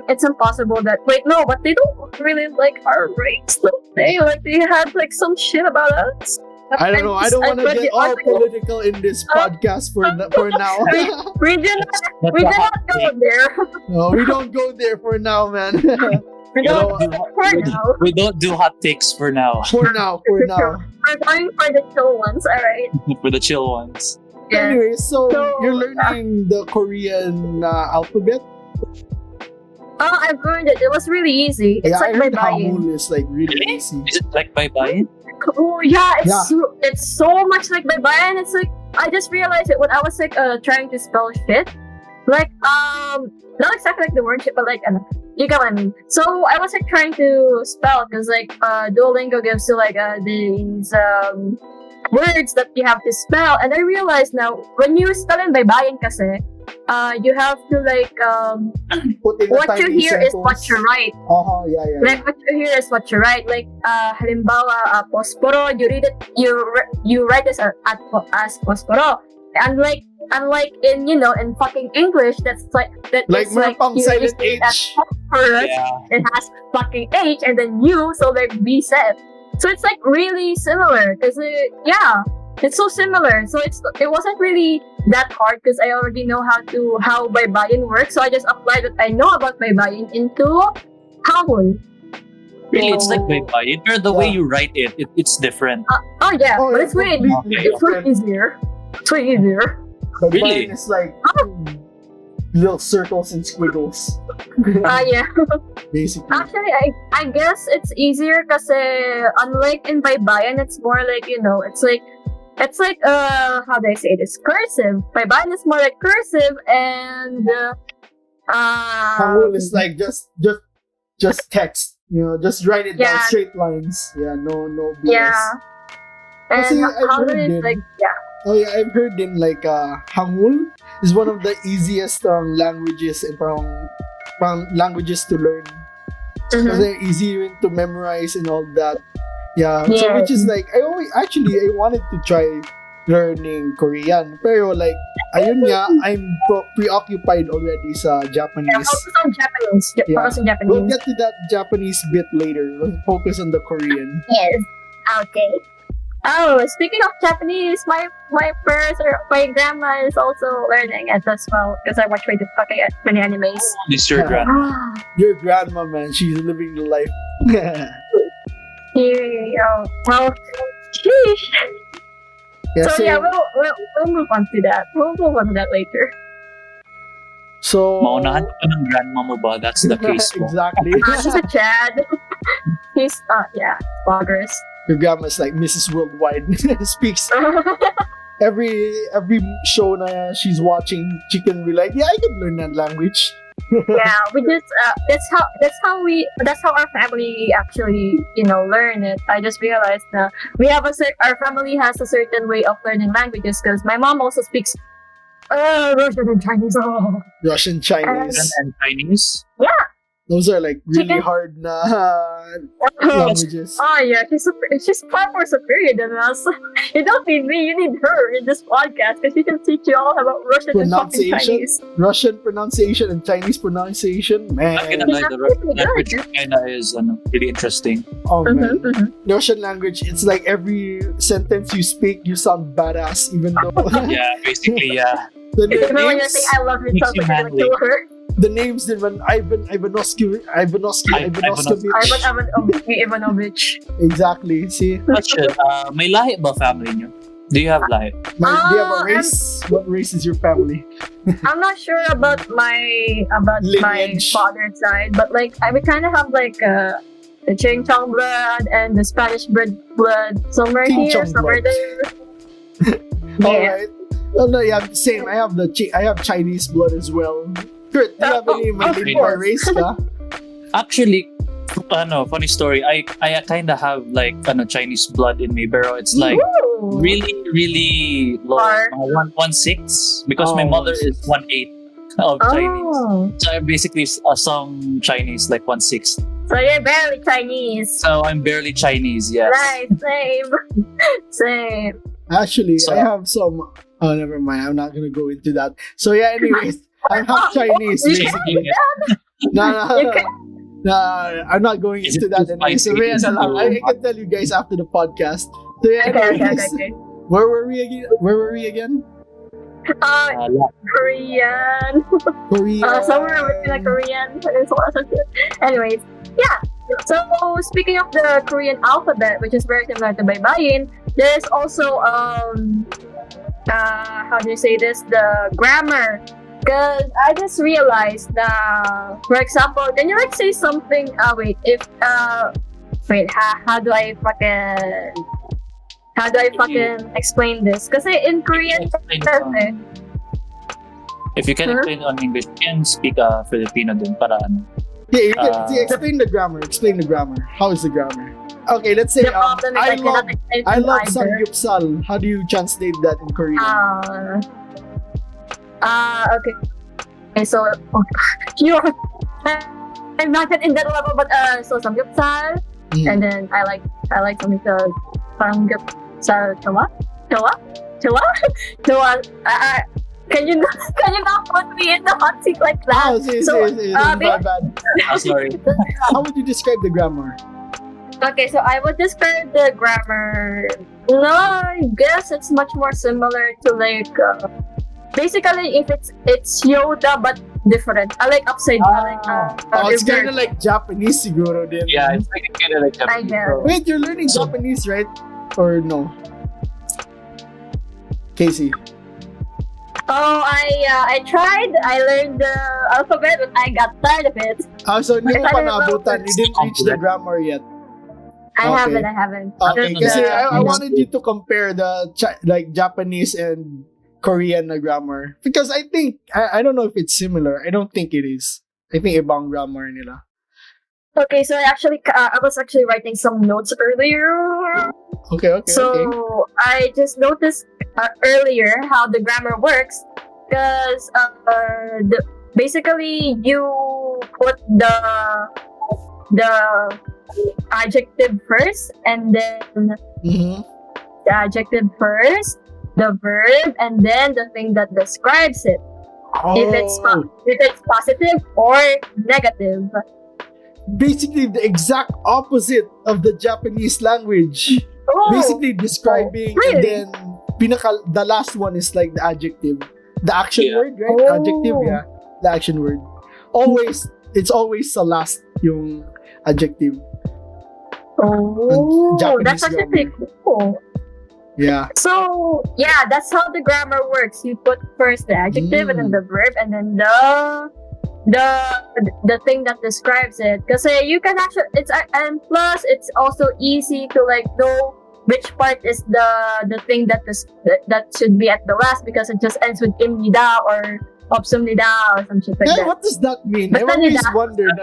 Speaker 1: it's impossible that but they don't really like our race, don't they? Like they had like some shit about us.
Speaker 2: I don't know. I don't want to
Speaker 1: read
Speaker 2: get
Speaker 1: the
Speaker 2: all
Speaker 1: article.
Speaker 2: political in this podcast for now.
Speaker 1: We do not go there.
Speaker 2: No, we don't go there for now, man.
Speaker 1: We
Speaker 2: No,
Speaker 1: don't for now.
Speaker 3: We don't do hot takes for now.
Speaker 2: for now.
Speaker 1: We're going for the chill ones, alright?
Speaker 3: For the chill ones.
Speaker 1: Yeah.
Speaker 2: Anyway, so
Speaker 1: So,
Speaker 2: you're learning the Korean alphabet.
Speaker 1: Oh, I've learned it. It was really easy. It's
Speaker 2: Yeah, I
Speaker 1: like
Speaker 2: heard
Speaker 1: by buying.
Speaker 2: Hangul is like really
Speaker 3: Really?
Speaker 2: easy.
Speaker 3: Is it like bye-bye?
Speaker 1: Oh yeah,
Speaker 2: Yeah.
Speaker 1: it's so much like by buying. It's like I just realized it when I was like trying to spell shit. Like not exactly like the word shit, but like you get what I mean. So I was like trying to spell because like Duolingo gives you like these words that you have to spell, and I realized now when you spell in baybayin kasi, you have to like
Speaker 2: Put in a
Speaker 1: what you
Speaker 2: tiny
Speaker 1: hear is what
Speaker 2: sentence.
Speaker 1: you write.
Speaker 2: Yeah.
Speaker 1: Like what you hear is what you write. Like halimbawa posporo, you read it, you write it as posporo. Unlike in in fucking English, that's like that
Speaker 2: Like
Speaker 1: is like
Speaker 2: meron pang
Speaker 1: you
Speaker 2: silent
Speaker 1: read it as
Speaker 2: H.
Speaker 1: phosphorus.
Speaker 3: Yeah.
Speaker 1: It has fucking H and then U, so like B said. So it's like really similar because it's so similar. So it wasn't really that hard because I already know how baybayin works. So I just applied what I know about baybayin into Hangul.
Speaker 3: Really, it's like bye-bye. But the way
Speaker 2: Yeah.
Speaker 3: you write it, it's different.
Speaker 1: Oh yeah,
Speaker 2: Oh,
Speaker 1: but
Speaker 2: yeah,
Speaker 1: it's way
Speaker 2: completely
Speaker 1: it's way
Speaker 2: different.
Speaker 1: easier. It's way easier.
Speaker 2: But
Speaker 3: Really?
Speaker 2: mine is like little circles and squiggles,
Speaker 1: Yeah.
Speaker 2: basically.
Speaker 1: Actually, I guess it's easier because unlike in baybayin, it's more like it's like how do I say this, cursive. Baybayin is more like cursive, and
Speaker 2: Hangul is like just text. Just write it down,
Speaker 1: Yeah.
Speaker 2: straight lines. Yeah, no BS.
Speaker 1: yeah. And
Speaker 2: Kasi I've
Speaker 1: Hangul
Speaker 2: heard
Speaker 1: is
Speaker 2: it.
Speaker 1: like
Speaker 2: Oh yeah, I've heard in like Hangul is one of the easiest languages and parang languages to learn.
Speaker 1: mhm.
Speaker 2: Kasi easy to memorize and all that. Yeah. So
Speaker 1: Yeah.
Speaker 2: which is like I wanted to try learning Korean, pero like ayun nga, I'm preoccupied already sa
Speaker 1: Yeah,
Speaker 2: Japanese.
Speaker 1: focus on Japanese.
Speaker 2: Yeah.
Speaker 1: Focus on Japanese.
Speaker 2: We'll get to that Japanese bit later. We'll focus on the Korean.
Speaker 1: Yes. Okay. Oh, speaking of Japanese, my parents or my grandma is also learning it as well because I watch way too fucking many animes.
Speaker 3: This your grand.
Speaker 2: Your grandma, man, she's living the life.
Speaker 1: Yeah. Well, sheesh.
Speaker 2: Yeah,
Speaker 1: So yeah, we'll move on to that. We'll move on to that later.
Speaker 2: so
Speaker 3: Maunahan ka ng grandma mo ba? That's the case mo.
Speaker 2: Exactly.
Speaker 1: She's a Chad. He's bloggers.
Speaker 2: Your grandma's like Mrs. Worldwide. Speaks every show na she's watching. She can be like, yeah, I can learn that language.
Speaker 1: Yeah, we just that's how our family actually learn it. I just realized that our family has a certain way of learning languages because my mom also speaks Russian and Chinese. Oh.
Speaker 2: Russian, Chinese.
Speaker 3: And Chinese?
Speaker 2: Those are like really
Speaker 1: Chicken.
Speaker 2: hard languages.
Speaker 1: Oh yeah, she's far more superior than us. You don't need me, you need her in this podcast because she can teach you all about Russian and fucking
Speaker 2: Pronunciation.
Speaker 1: Chinese.
Speaker 2: Russian pronunciation and Chinese pronunciation.
Speaker 3: I'm
Speaker 2: Man.
Speaker 3: gonna lie, the Russian language kinda is really interesting.
Speaker 2: Oh man.
Speaker 1: Mhm.
Speaker 2: Russian language, it's like every sentence you speak, you sound badass, even though
Speaker 3: Yeah, basically, yeah.
Speaker 2: the
Speaker 1: Even when you
Speaker 2: names,
Speaker 1: say I love you,
Speaker 3: Makes
Speaker 1: sounds
Speaker 3: you
Speaker 1: like you're gonna kill her.
Speaker 2: the names din when Ivanovsky,
Speaker 1: Ivanovich.
Speaker 2: exactly. See,
Speaker 3: Question, may lahi ba family nyo? Do you have lahi?
Speaker 2: do you have a
Speaker 1: Oh,
Speaker 2: race? What race is your family?
Speaker 1: I'm not sure about my
Speaker 2: Lineage.
Speaker 1: father's side, but like we kind of have like the Ching Chong blood and the Spanish blood somewhere
Speaker 2: Ching
Speaker 1: here,
Speaker 2: Chong
Speaker 1: somewhere
Speaker 2: blood.
Speaker 1: there. Yeah.
Speaker 2: Alright. Oh no, yeah, same. I have Chinese blood as well. Kurt, do you have any
Speaker 1: Of
Speaker 2: Malay
Speaker 1: course.
Speaker 2: race ka?
Speaker 3: Actually, funny story. I kinda have like Chinese blood in me, pero it's like
Speaker 1: Ooh.
Speaker 3: really, really low.
Speaker 1: Or-
Speaker 3: 1.6 because my
Speaker 2: Oh,
Speaker 3: mother is 1.8 of Chinese.
Speaker 1: Oh,
Speaker 3: So I'm basically some Chinese, like 1/6.
Speaker 1: so you're barely Chinese.
Speaker 3: So I'm barely Chinese, yes.
Speaker 1: Right, same. Same.
Speaker 2: Actually,
Speaker 3: So-
Speaker 2: I have some. Oh, never mind. I'm not gonna go into that. So yeah. Anyways, I'm half Chinese
Speaker 1: You can
Speaker 2: basically. No,
Speaker 1: You can-
Speaker 2: no, I'm not going
Speaker 3: Is
Speaker 2: into
Speaker 3: it
Speaker 2: that.
Speaker 3: too
Speaker 2: Anyway. So
Speaker 3: spicy?
Speaker 2: yeah,
Speaker 3: Is it
Speaker 2: I
Speaker 3: too
Speaker 2: can tell you guys after the podcast. So yeah,
Speaker 1: Okay,
Speaker 2: anyways,
Speaker 1: okay.
Speaker 2: where were we again? Where were we again?
Speaker 1: Uh, Korean.
Speaker 2: Korea.
Speaker 1: Somewhere between a Korean peninsula. Anyways, yeah. So speaking of the Korean alphabet, which is very similar to Baybayin, there's also how do you say this? The grammar. Because I just realized that, for example, can you like say something? How do I fucking explain this? Because in Korean,
Speaker 3: If you can
Speaker 1: Huh?
Speaker 3: explain on English, you can speak Filipino din para ano.
Speaker 2: Yeah, you can
Speaker 3: Uh,
Speaker 2: explain the grammar. Explain the grammar. How is the grammar? Okay, let's say
Speaker 1: the problem is I cannot explain
Speaker 2: I love
Speaker 1: either.
Speaker 2: samgyeopsal. How do you translate that in Korean?
Speaker 1: Okay. Okay, so you're I'm not yet in that level, but so samgyeopsal,
Speaker 2: Mm.
Speaker 1: and then I like samgyeopsal, samgyeopsal, chawa. Can you not put me in the hot seat like that?
Speaker 2: Oh, see,
Speaker 1: So,
Speaker 2: my bad.
Speaker 3: Ah, sorry.
Speaker 2: How would you describe the grammar?
Speaker 1: Okay, so I would describe the grammar. No, I guess it's much more similar to like basically if it's Yoda but different. I like upside down.
Speaker 2: Oh, it's kind of like Japanese siguro din.
Speaker 3: Yeah, it's like kind of like
Speaker 1: I guess.
Speaker 2: Wait, you're learning
Speaker 3: So-
Speaker 2: Japanese, right? Or no? Casey.
Speaker 1: Oh, I tried. I learned the alphabet, but I got tired of it.
Speaker 2: So hindi mo
Speaker 1: I
Speaker 2: pa
Speaker 1: don't know.
Speaker 2: naabutan. You didn't reach the grammar yet.
Speaker 1: I
Speaker 2: Okay.
Speaker 1: haven't.
Speaker 2: Okay,
Speaker 3: Just,
Speaker 2: kasi I
Speaker 3: uh,
Speaker 2: wanted you to compare the like Japanese and Korean na grammar. Because I think, I don't know if it's similar. I don't think it is. I think ibang grammar nila.
Speaker 1: Okay, so I was actually writing some notes earlier.
Speaker 2: Okay.
Speaker 1: So I just noticed earlier how the grammar works, because basically you put the adjective first, and then
Speaker 2: Mm-hmm.
Speaker 1: the adjective first, the verb, and then the thing that describes it. If it's positive or negative.
Speaker 2: Basically the exact opposite of the Japanese language.
Speaker 1: Oh,
Speaker 2: Basically describing,
Speaker 1: really?
Speaker 2: and then the last one is like the adjective. The action
Speaker 3: Yeah.
Speaker 2: word, right?
Speaker 1: Oh.
Speaker 2: Adjective, yeah. The action word. It's always sa last yung adjective.
Speaker 1: oh,
Speaker 2: Japanese
Speaker 1: that's actually pretty cool.
Speaker 2: Yeah.
Speaker 1: So yeah, that's how the grammar works. You put first the adjective and then the verb and then the thing that describes it. Because you can actually and plus it's also easy to like know which part is the thing that should be at the last, because it just ends with imnida or obsumnida or some shit like
Speaker 2: Yeah,
Speaker 1: that.
Speaker 2: what does that mean?
Speaker 1: But
Speaker 2: I've
Speaker 1: then
Speaker 2: always
Speaker 1: nila-
Speaker 2: wondered.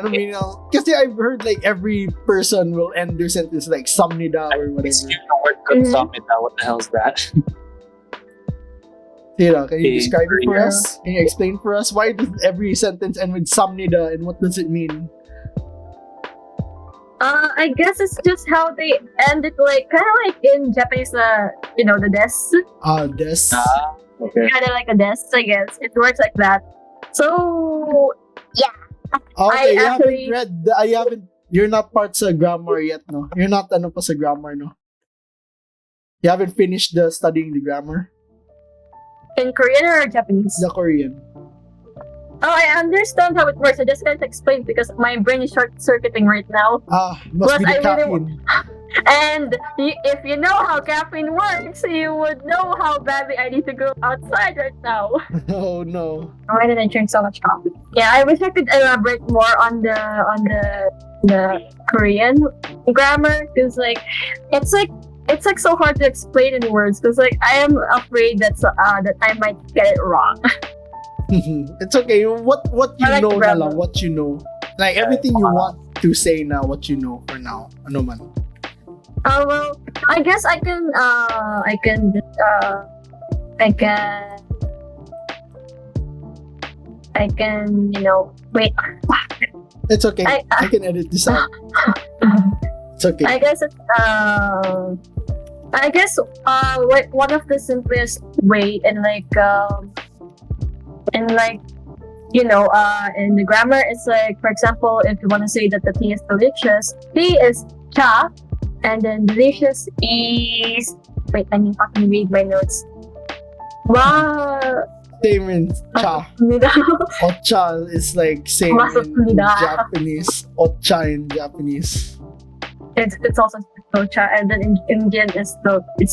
Speaker 2: Kasi I've heard like every person will end their sentence like samnida or whatever.
Speaker 3: Excuse the word consummate. What the hell is that?
Speaker 2: Tira, can you
Speaker 3: In
Speaker 2: describe it for
Speaker 3: Korea.
Speaker 2: us? Can you explain for us why does every sentence end with samnida and what does it mean?
Speaker 1: I guess it's just how they end it, like kind of like in Japanese, the des.
Speaker 2: Des.
Speaker 3: Okay.
Speaker 1: Kind of like a desk, I guess. It works like that. So,
Speaker 2: Okay,
Speaker 1: I actually-
Speaker 2: you're not part sa grammar yet, no? You're not pa sa grammar, no? You haven't finished studying the grammar?
Speaker 1: in Korean or Japanese?
Speaker 2: The Korean.
Speaker 1: Oh, I understand how it works. I just can't explain because my brain is short-circuiting right now.
Speaker 2: Must be
Speaker 1: Plus,
Speaker 2: the
Speaker 1: I really
Speaker 2: caffeine.
Speaker 1: And if you know how caffeine works, you would know how badly I need to go outside right now.
Speaker 2: Oh no.
Speaker 1: Why did I drink so much coffee? Yeah, I wish I could elaborate more on the Korean grammar, because it's so hard to explain in words, because I am afraid that I might get it wrong.
Speaker 2: It's okay. What you
Speaker 1: I like
Speaker 2: know na
Speaker 1: grammar.
Speaker 2: lang, what you know. Like everything you want to say now, what you know for now. Ano man.
Speaker 1: Well, I guess I can, I can, I can, I can, wait.
Speaker 2: It's okay.
Speaker 1: I-
Speaker 2: I can edit this out. It's okay.
Speaker 1: I guess it's, one of the simplest way in in the grammar, it's like, for example, if you want to say that the tea is delicious, tea is cha, and then delicious is, wait, I need to read my notes. Wow.
Speaker 2: Same in cha. Ocha is like same in Japanese. Ocha in Japanese.
Speaker 1: It's also so cha, and then in Indian it's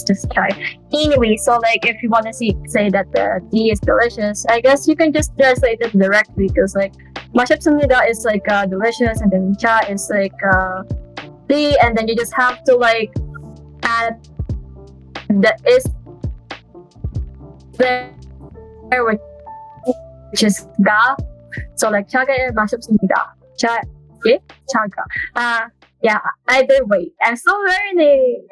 Speaker 1: just chai. Anyway, so like if you want to say that the tea is delicious, I guess you can just translate it directly because like mashabsamnida is like delicious, and then cha is like tea, and then you just have to like add the is there which is ga. So like chaga and mashabsamnida. Chaga. Yeah, either way. I'm still learning.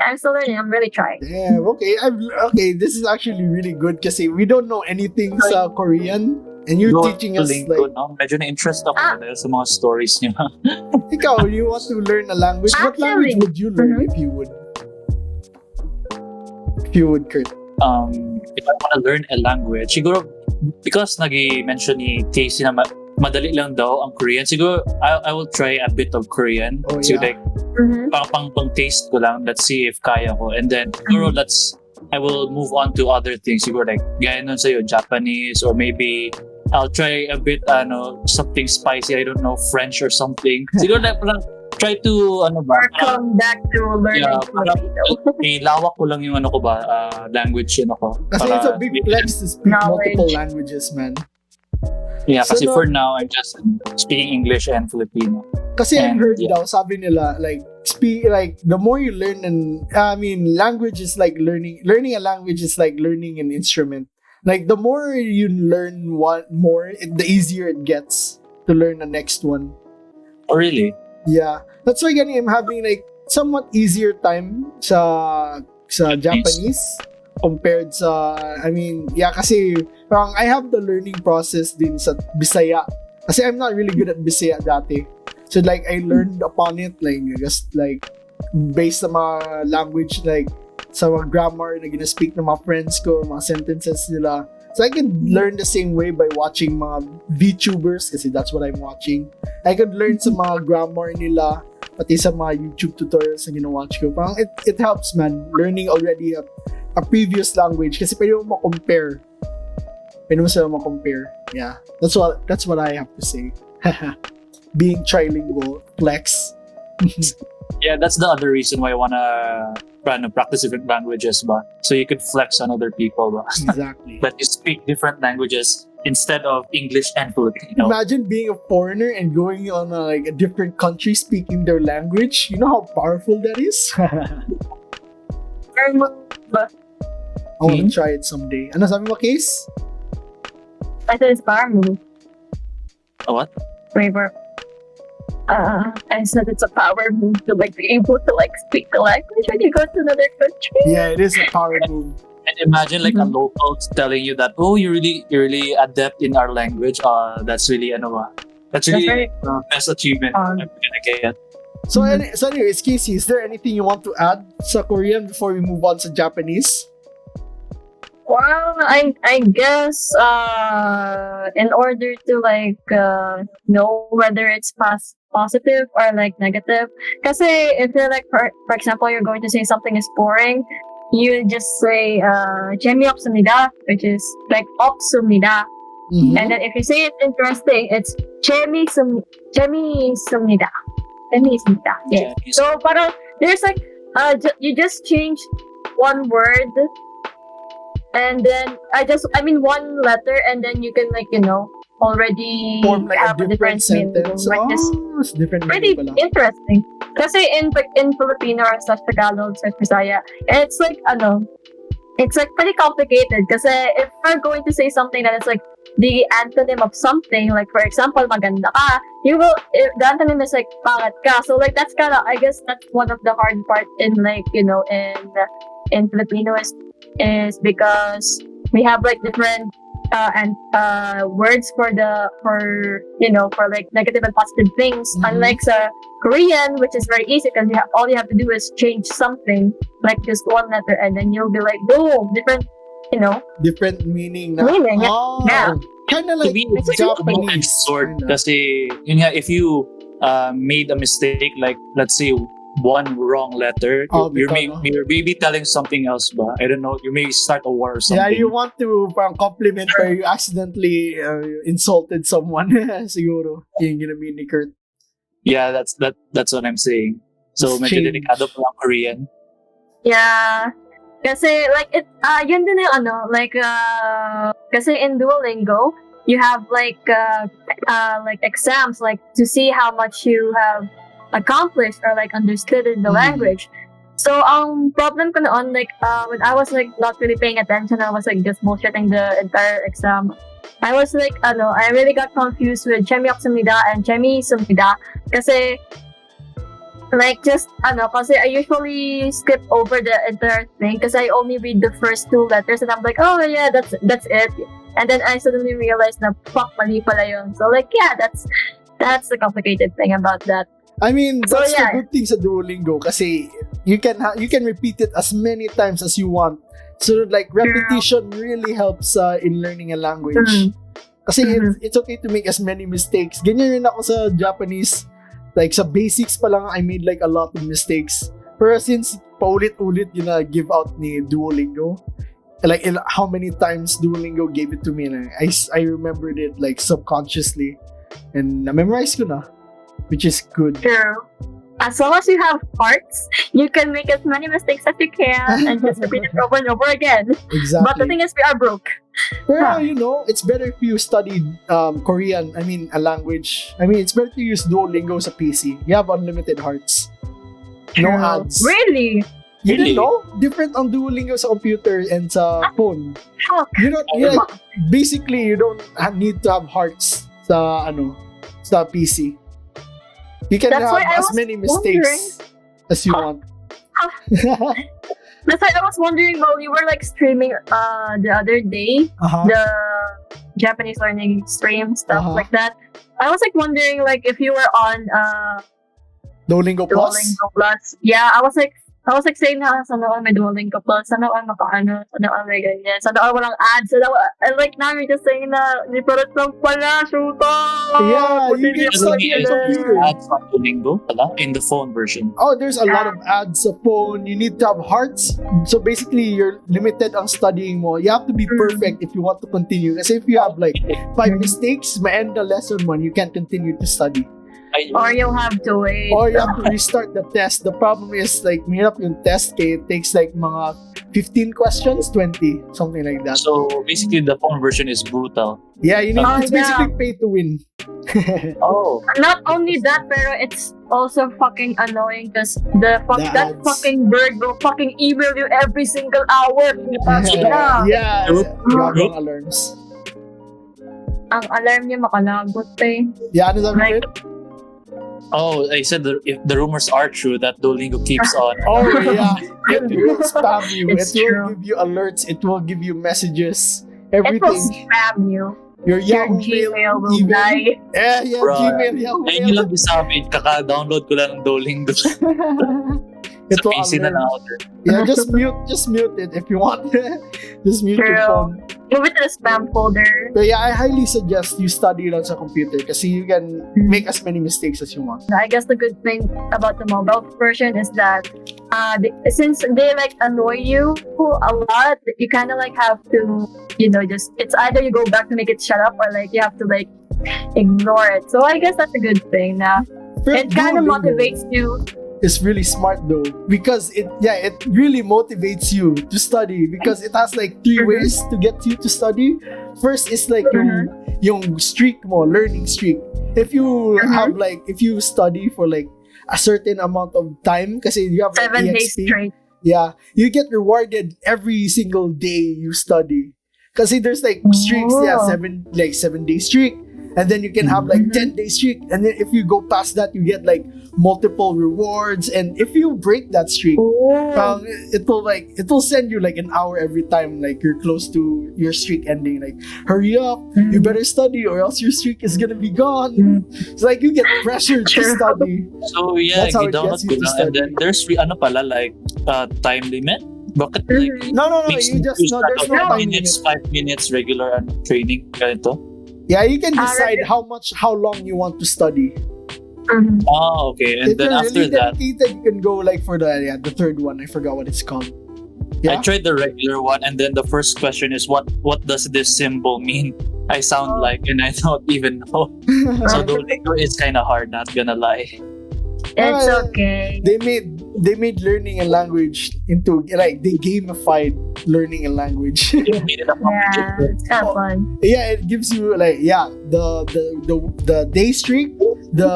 Speaker 1: I'm really trying.
Speaker 2: Yeah, okay. This is actually really good kasi we don't know anything sa Korean and you're teaching us
Speaker 3: Duolingo,
Speaker 2: like,
Speaker 3: no? Medyo na-interest ako dahil sa mga stories niyo.
Speaker 2: ikaw, you want to learn a language? What language
Speaker 1: Actually,
Speaker 2: would you learn if you would? If you would, Kurt.
Speaker 3: If I want to learn a language, siguro, because nag-mention ni Casey na madali lang daw ang Korean, siguro I will try a bit of Korean.
Speaker 2: Oh,
Speaker 3: So
Speaker 2: yeah.
Speaker 3: like,
Speaker 1: Mhm.
Speaker 3: pang taste ko lang. Let's see if kaya ko. And then, siguro I will move on to other things. Siguro like, gaya nun sa'yo, Japanese, or maybe I'll try a bit, something spicy. I don't know, French or something. Siguro like, parang try to,
Speaker 1: Welcome back to learning Filipino.
Speaker 3: ilawak ko lang yung language yun ako.
Speaker 2: Kasi
Speaker 3: Para-
Speaker 2: it's a big flex to speak
Speaker 1: Knowledge.
Speaker 2: multiple languages, man.
Speaker 3: Yeah,
Speaker 2: So,
Speaker 3: kasi
Speaker 2: no-
Speaker 3: for now, I'm just speaking English and Filipino.
Speaker 2: Kasi I've
Speaker 3: And,
Speaker 2: heard
Speaker 3: yeah.
Speaker 2: daw, sabi nila, like, the more you learn, and language is like learning a language is like learning an instrument. Like, the more you learn one more, the easier it gets to learn the next one.
Speaker 3: Oh, really?
Speaker 2: Yeah. That's why I'm having like somewhat easier time sa Japanese compared sa, kasi parang I have the learning process din sa Bisaya. Kasi I'm not really good at Bisaya dati. So like I learned upon it like just like based sa mga language like sa mga grammar na gina-speak ng mga friends ko, mga sentences nila. So I could learn the same way by watching mga VTubers kasi that's what I'm watching. I could learn sa mga grammar nila pati sa mga YouTube tutorials na gina-watch ko. Parang it helps, man, learning already a previous language kasi pwede mo ma-compare. Pwede mo sila ma-compare. Yeah. That's what I have to say. Being trilingual, flex.
Speaker 3: Yeah, that's the other reason why I wanna practice different languages, ba? So you could flex on other people, ba?
Speaker 2: Exactly.
Speaker 3: But you speak different languages instead of English and Filipino.
Speaker 2: Imagine being a foreigner and going on a different country speaking their language. You know how powerful that is? I want to try it someday. Ano sabi mo, Case?
Speaker 1: I said it's power move.
Speaker 3: A what?
Speaker 1: Braver. I said it's a power move to like be able to like speak the language when you go to another country.
Speaker 2: Yeah, it is a power move.
Speaker 3: And imagine like a
Speaker 1: Mhm.
Speaker 3: local telling you that, oh, you're really adept in our language. That's really that's really
Speaker 1: very
Speaker 3: the best achievement
Speaker 1: fun.
Speaker 3: I'm gonna get.
Speaker 2: So,
Speaker 1: Mhm.
Speaker 2: so anyways, Casey, is there anything you want to add sa Korean before we move on sa Japanese?
Speaker 1: Well, I guess in order to like know whether it's positive or like negative, kasi if you're like for example you're going to say something is boring, you just say 재미없습니다, which is like 없습니다.
Speaker 2: Mhm.
Speaker 1: And then if you say it's interesting, it's 재미있습니다. Yeah. So parang there's like you just change one word, and then one letter, and then you can like already
Speaker 2: Form like a
Speaker 1: have
Speaker 2: different
Speaker 1: meaning.
Speaker 2: sentence.
Speaker 1: Like this
Speaker 2: It's different
Speaker 1: pretty
Speaker 2: meaning pala.
Speaker 1: interesting. Kasi in Filipino or slash Tagalog slash Bisaya, it's like pretty complicated. Kasi if we're going to say something that is like the antonym of something, like for example, maganda ka, the antonym is like pangat ka. So like that's kind of, I guess that's one of the hard part in like, in Filipino is because we have like different and words for like negative and positive things.
Speaker 2: Mhm.
Speaker 1: Unlike sa Korean, which is very easy because all you have to do is change something, like just one letter, and then you'll be like, boom, different,
Speaker 2: Different meaning na.
Speaker 1: Meaning,
Speaker 2: Oh,
Speaker 1: yeah.
Speaker 2: kind of
Speaker 3: To
Speaker 2: like
Speaker 3: be
Speaker 2: Japanese.
Speaker 3: sword
Speaker 2: kinda.
Speaker 3: kasi yun nga, if you made a mistake, like let's say one wrong letter,
Speaker 2: Oh,
Speaker 3: you're,
Speaker 2: because,
Speaker 3: you're maybe telling something else ba? I don't know, you may start a war or something.
Speaker 2: Yeah, you want to parang compliment but you accidentally insulted someone. Siguro. Yung ginamit ni Kurt.
Speaker 3: Yeah, that's what I'm saying. So
Speaker 2: It's
Speaker 3: medyo
Speaker 2: change.
Speaker 3: delikado pa lang Korean.
Speaker 1: Yeah. Kasi like yun din yung kasi in Duolingo, you have like exams, like to see how much you have accomplished or like understood in the language. So problem ko noon, like when I was like not really paying attention, I was like just bullshitting the entire exam. I was like I really got confused with Chemyok Sumida and Chemi Sumida kasi like just kasi I usually skip over the entire thing because I only read the first two letters and I'm like, oh yeah, that's it. And then I suddenly realized na fuck, mali pala yun. So like yeah, that's the complicated thing about that.
Speaker 2: I mean,
Speaker 1: So,
Speaker 2: that's
Speaker 1: yeah.
Speaker 2: the good thing sa Duolingo kasi you can repeat it as many times as you want. So like repetition really helps in learning a language.
Speaker 1: Mhm.
Speaker 2: Kasi
Speaker 1: Mhm.
Speaker 2: it's okay to make as many mistakes. Ganyan rin ako sa Japanese. Like sa basics pa lang I made like a lot of mistakes. Pero since paulit-ulit yun na give out ni Duolingo, like how many times Duolingo gave it to me, and I remembered it like subconsciously and na-memorize ko na, which is good.
Speaker 1: True. As long as you have parts, you can make as many mistakes as you can and just repeat it over and over again.
Speaker 2: Exactly.
Speaker 1: But the thing is, we are broke.
Speaker 2: Pero it's better if you studied Korean, a language. It's better to use Duolingo sa PC. You have unlimited hearts. No
Speaker 1: True.
Speaker 2: ads.
Speaker 1: Really?
Speaker 2: You
Speaker 3: Really?
Speaker 2: didn't know? Different on Duolingo sa computer and sa phone.
Speaker 1: Shock.
Speaker 2: Basically, you don't need to have hearts sa PC. You can
Speaker 1: That's
Speaker 2: have
Speaker 1: why I
Speaker 2: as
Speaker 1: was
Speaker 2: many mistakes as you want.
Speaker 1: That's why I was wondering while you were like streaming the other day,
Speaker 2: Uh-huh.
Speaker 1: the Japanese learning stream stuff
Speaker 2: Uh-huh.
Speaker 1: like that. I was like wondering like if you were on
Speaker 2: Duolingo Plus?
Speaker 1: Duolingo Plus. Yeah, I was like saying na sana all may Duolingo Plus, sana all makaano, sana all may ganyan, sana all walang ads, sana all, and like now you're just saying na ni parang lang pala, shoot
Speaker 2: Yeah, you can
Speaker 3: Doesn't
Speaker 2: study
Speaker 3: mean
Speaker 2: on
Speaker 3: I
Speaker 2: computer.
Speaker 3: ads on Duolingo pala in the phone version.
Speaker 2: Oh, there's a lot of ads sa phone. You need to have hearts. So basically, you're limited on studying mo. You have to be perfect if you want to continue. Kasi if you have like 5 mistakes, ma-end the lesson one, you can't continue to study.
Speaker 1: Or you'll have to wait.
Speaker 2: Or you have to restart the test. The problem is like, mahirap yung test kaya it takes like mga 15 questions, 20, something like that.
Speaker 3: So basically, the phone version is brutal.
Speaker 2: Yeah, it's
Speaker 1: yeah.
Speaker 2: basically pay to win.
Speaker 3: Oh,
Speaker 1: Not only that, pero it's also fucking annoying because that
Speaker 2: ads.
Speaker 1: fucking bird will fucking email you every single hour.
Speaker 2: Yeah, grabe ang alarms.
Speaker 1: Ang alarm niya makalagot eh.
Speaker 2: Yeah, ano sabi
Speaker 1: Like-
Speaker 2: mo?
Speaker 3: oh! I said if the rumors are true that Duolingo keeps on.
Speaker 2: Oh yeah, it will spam you.
Speaker 1: It's
Speaker 2: It will
Speaker 1: true.
Speaker 2: give you alerts. It will give you messages.
Speaker 1: It will
Speaker 2: Everything.
Speaker 1: spam you.
Speaker 2: Your
Speaker 1: Your
Speaker 2: Yahoo
Speaker 1: Gmail will
Speaker 2: email.
Speaker 1: die.
Speaker 2: Yeah,
Speaker 3: Bro,
Speaker 2: Gmail, Yahoo
Speaker 3: Ayun
Speaker 2: Mail.
Speaker 3: lang sa amin, kaka-download ko lang ng Duolingo.
Speaker 2: It
Speaker 3: Sa
Speaker 2: will
Speaker 3: PC na
Speaker 2: alert.
Speaker 3: lang ako.
Speaker 2: Yeah, just mute it if you want. Just mute your
Speaker 1: True.
Speaker 2: phone.
Speaker 1: Move it to the spam folder.
Speaker 2: But yeah, I highly suggest you study lang sa computer kasi you can make as many mistakes as you want.
Speaker 1: I guess the good thing about the mobile version is that since they like annoy you a lot, you kind of like have to, just it's either you go back to make it shut up or like you have to like ignore it. So I guess that's a good thing. Now it kind of
Speaker 2: Duolingo
Speaker 1: motivates you.
Speaker 2: is really smart though because it really motivates you to study because it has like 3 ways to get you to study. First is like yung streak mo, learning streak. If you if you study for like a certain amount of time kasi you have like
Speaker 1: 7 days
Speaker 2: EXP,
Speaker 1: straight.
Speaker 2: yeah, you get rewarded every single day you study. Kasi there's like streaks, yeah,
Speaker 1: Oh.
Speaker 2: 7 day streak. And then you can have like 10-day streak. And then if you go past that, you get like multiple rewards. And if you break that streak,
Speaker 1: Oh.
Speaker 2: it'll send you like an hour every time like you're close to your streak ending. Like, hurry up, you better study or else your streak is gonna be gone. It's like you get pressured to
Speaker 1: True.
Speaker 2: study.
Speaker 3: So yeah,
Speaker 2: That's how it
Speaker 3: gidownload
Speaker 2: gets you
Speaker 3: ko
Speaker 2: to
Speaker 3: na. And
Speaker 2: study.
Speaker 3: then there's ano pala like time limit. Bakit like
Speaker 2: No,
Speaker 3: makes
Speaker 2: you
Speaker 3: you
Speaker 2: just
Speaker 3: choose
Speaker 2: no.
Speaker 3: that
Speaker 2: There's
Speaker 3: of
Speaker 2: no
Speaker 3: 10
Speaker 2: time
Speaker 3: minutes,
Speaker 2: limit.
Speaker 3: 5 minutes regular training ganito?
Speaker 2: Yeah, you can decide
Speaker 1: Alright.
Speaker 2: how long you want to study.
Speaker 1: Mhm.
Speaker 3: Ah, okay. And
Speaker 2: If
Speaker 3: then
Speaker 2: you're
Speaker 3: after
Speaker 2: really
Speaker 3: that,
Speaker 2: dedicated, you can go like for the third one. I forgot what it's called.
Speaker 3: I
Speaker 2: Yeah.
Speaker 3: tried the regular one, and then the first question is what does this symbol mean? I sound
Speaker 1: Oh.
Speaker 3: like, and I don't even know. So Duolingo is kind of hard, not gonna lie.
Speaker 1: It's
Speaker 2: Uh,
Speaker 1: okay.
Speaker 2: they made learning a language into like they gamified learning a language.
Speaker 3: It made it a
Speaker 1: Yeah,
Speaker 3: competition.
Speaker 1: it's kind of fun.
Speaker 2: Yeah, it gives you like the day streak, the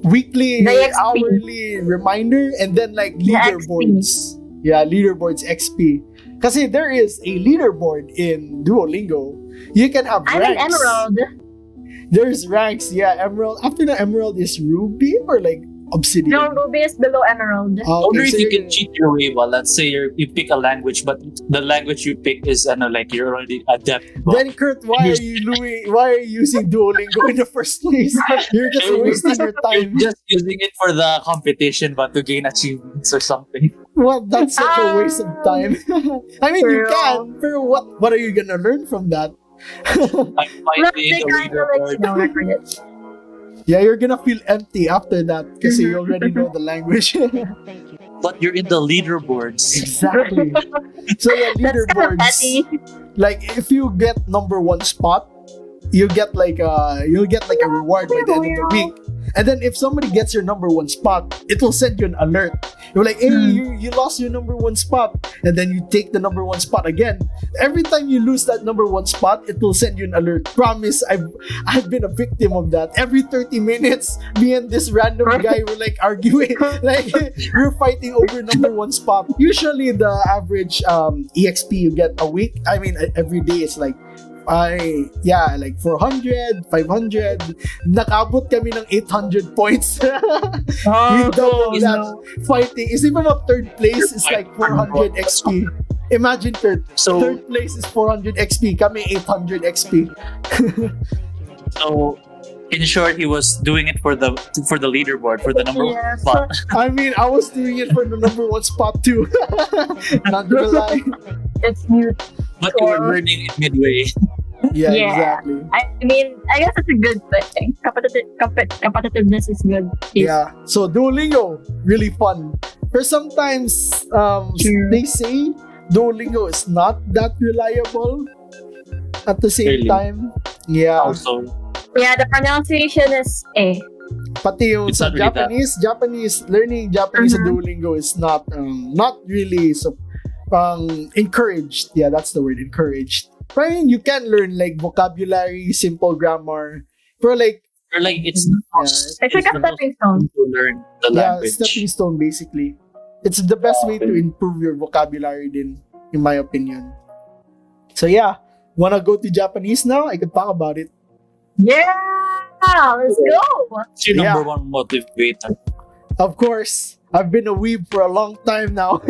Speaker 2: weekly,
Speaker 1: The XP.
Speaker 2: hourly reminder, and then like
Speaker 1: The
Speaker 2: leaderboards. Yeah, leaderboards XP. Kasi there is a leaderboard in Duolingo. You can have
Speaker 1: I'm
Speaker 2: ranks.
Speaker 1: an emerald.
Speaker 2: There's ranks. Yeah, emerald. After the emerald is ruby or like obsidian.
Speaker 1: No, Ruby is below emerald.
Speaker 3: I wonder
Speaker 2: Okay,
Speaker 3: if
Speaker 2: so
Speaker 3: you
Speaker 2: you're-
Speaker 3: can cheat your way. Well, let's say you pick a language, but the language you pick is like you're already adept.
Speaker 2: Then Kurt, why are you using Duolingo in the first place? You're just wasting your
Speaker 3: You're
Speaker 2: time.
Speaker 3: just using it for the competition, but to gain achievements or something.
Speaker 2: Well, that's such a waste of time. I mean, you
Speaker 1: True.
Speaker 2: can, but what are you gonna learn from that?
Speaker 3: I'm
Speaker 1: Look,
Speaker 3: finding
Speaker 1: they
Speaker 3: the
Speaker 1: kind of like,
Speaker 3: leaderboard.
Speaker 1: record it.
Speaker 2: Yeah, you're gonna feel empty after that because you already know the language.
Speaker 3: But you're in the leaderboards.
Speaker 2: Exactly. So yeah,
Speaker 1: That's kind of petty.
Speaker 2: leaderboards. Like if you get number one spot, you'll get like a reward by the end of the week. And then if somebody gets your number one spot, it will send you an alert. You're like, hey, you lost your number one spot. And then you take the number one spot again. Every time you lose that number one spot, it will send you an alert. Promise, I've been a victim of that. Every 30 minutes, me and this random guy were like arguing. Like we're fighting over number one spot. Usually the average EXP you get a week, I mean every day is like like 400, 500. Nakabot kami ng 800 points. We doubled that fighting. Is even a third place is like 400 XP. Imagine
Speaker 3: So
Speaker 2: third place is 400 XP. Kami 800 XP.
Speaker 3: so in short, he was doing it for the leaderboard, for the number one
Speaker 1: Yes.
Speaker 3: spot.
Speaker 2: I mean, I was doing it for the number one spot too. Not gonna lie.
Speaker 1: It's new.
Speaker 3: But you were learning it midway.
Speaker 2: Yeah,
Speaker 1: Yeah.
Speaker 2: exactly.
Speaker 1: I mean, I guess it's a good thing. Competitiveness is good.
Speaker 2: Yeah. So Duolingo, really fun. But sometimes
Speaker 1: True.
Speaker 2: they say Duolingo is not that reliable. At the same
Speaker 3: Really?
Speaker 2: time, yeah.
Speaker 3: Also,
Speaker 1: Yeah, the pronunciation is eh.
Speaker 2: Pati yung
Speaker 3: It's
Speaker 2: sa
Speaker 3: not really that.
Speaker 2: learning Japanese sa
Speaker 1: Mhm.
Speaker 2: Duolingo is not really so encouraged. Yeah, that's the word, encouraged. But I mean, you can learn like vocabulary, simple grammar, but like
Speaker 3: or like it's
Speaker 1: It's like a stepping stone.
Speaker 3: to learn the
Speaker 2: yeah,
Speaker 3: language.
Speaker 2: stepping stone basically. It's the best way to improve your vocabulary din, in my opinion. So yeah, wanna go to Japanese now? I could talk about it.
Speaker 1: Yeah, let's go.
Speaker 3: What's your
Speaker 2: Yeah.
Speaker 3: number one motivator?
Speaker 2: Of course, I've been a weeb for a long time now.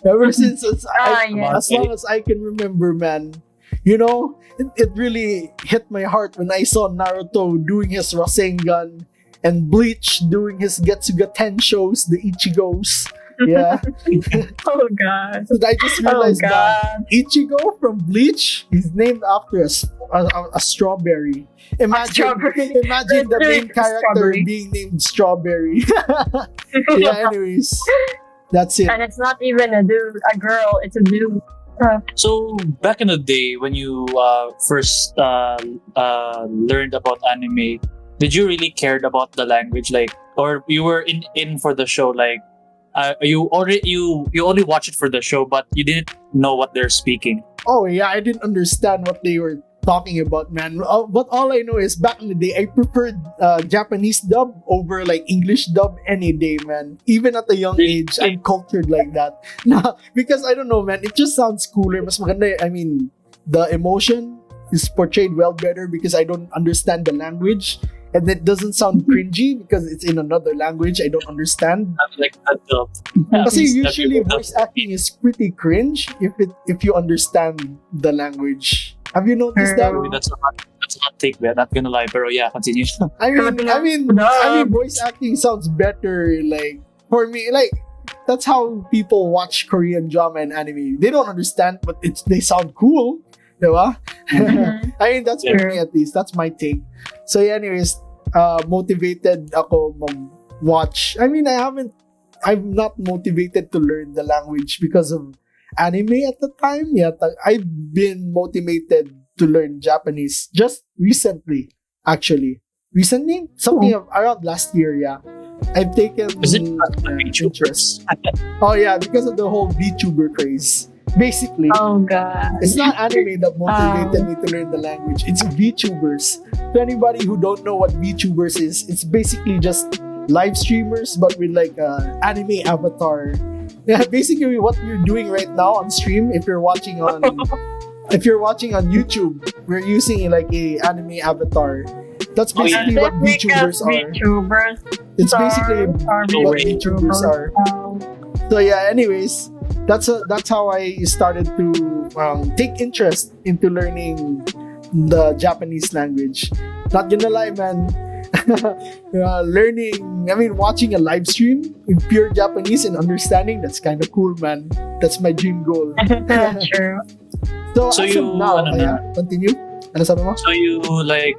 Speaker 2: Ever since
Speaker 1: yeah.
Speaker 2: as long as I can remember, man. You know, it really hit my heart when I saw Naruto doing his Rasengan and Bleach doing his Getsuga Tenshos, the Ichigos. Yeah.
Speaker 1: Oh god.
Speaker 2: So I just
Speaker 1: Oh
Speaker 2: realized that
Speaker 1: god.
Speaker 2: Ichigo from Bleach is named after a strawberry. Imagine
Speaker 1: Strawberry.
Speaker 2: the main character
Speaker 1: Strawberry.
Speaker 2: being named Strawberry. Yeah, anyways. That's it.
Speaker 1: And it's not even a girl, it's a dude.
Speaker 3: So back in the day when you first learned about anime, did you really cared about the language, like, or you were in for the show, like you only watch it for the show, but you didn't know what they're speaking?
Speaker 2: Oh yeah, I didn't understand what they were talking about, man. But all I know is back in the day, I preferred Japanese dub over like English dub any day, man. Even at a young age, I'm cultured like that. Nah, because I don't know, man. It just sounds cooler. Mas maganda. I mean, the emotion is portrayed well better because I don't understand the language, and it doesn't sound cringy because it's in another language I don't understand.
Speaker 3: I'm like adult.
Speaker 2: Kasi usually voice acting is pretty cringe if you understand the language. Have you noticed that?
Speaker 3: That's a hot take, man. Not gonna lie, pero yeah, continue.
Speaker 2: I mean, voice acting sounds better. Like for me, like that's how people watch Korean drama and anime. They don't understand, but they sound cool, diba? I mean, that's for me at least. That's my take. So, yeah, anyways, motivated ako mag-watch. I mean, I'm not motivated to learn the language because of anime at the time. Yeah, I've been motivated to learn Japanese just recently, actually. Recently? Something around last year, yeah. I've taken
Speaker 3: Is it
Speaker 2: interest. Oh yeah, because of the whole VTuber craze. Basically,
Speaker 1: Oh god.
Speaker 2: it's not anime that motivated me to learn the language. It's VTubers. To anybody who don't know what VTubers is, it's basically just live streamers but with like anime avatar. Yeah, basically what we're doing right now on stream. If you're watching on YouTube, we're using like a anime avatar. That's
Speaker 3: Oh, yeah.
Speaker 2: basically what VTubers are.
Speaker 1: VTubers
Speaker 2: It's basically
Speaker 1: are
Speaker 2: what
Speaker 3: Wait.
Speaker 2: VTubers are. So yeah, anyways, that's how I started to take interest into learning the Japanese language. Not gonna lie, man. Watching a live stream in pure Japanese and understanding, that's kind of cool, man. That's my dream goal.
Speaker 1: True.
Speaker 2: So
Speaker 3: So
Speaker 2: as
Speaker 3: you,
Speaker 2: of now,
Speaker 3: ano na?
Speaker 2: continue. Ano sabi mo?
Speaker 3: So you like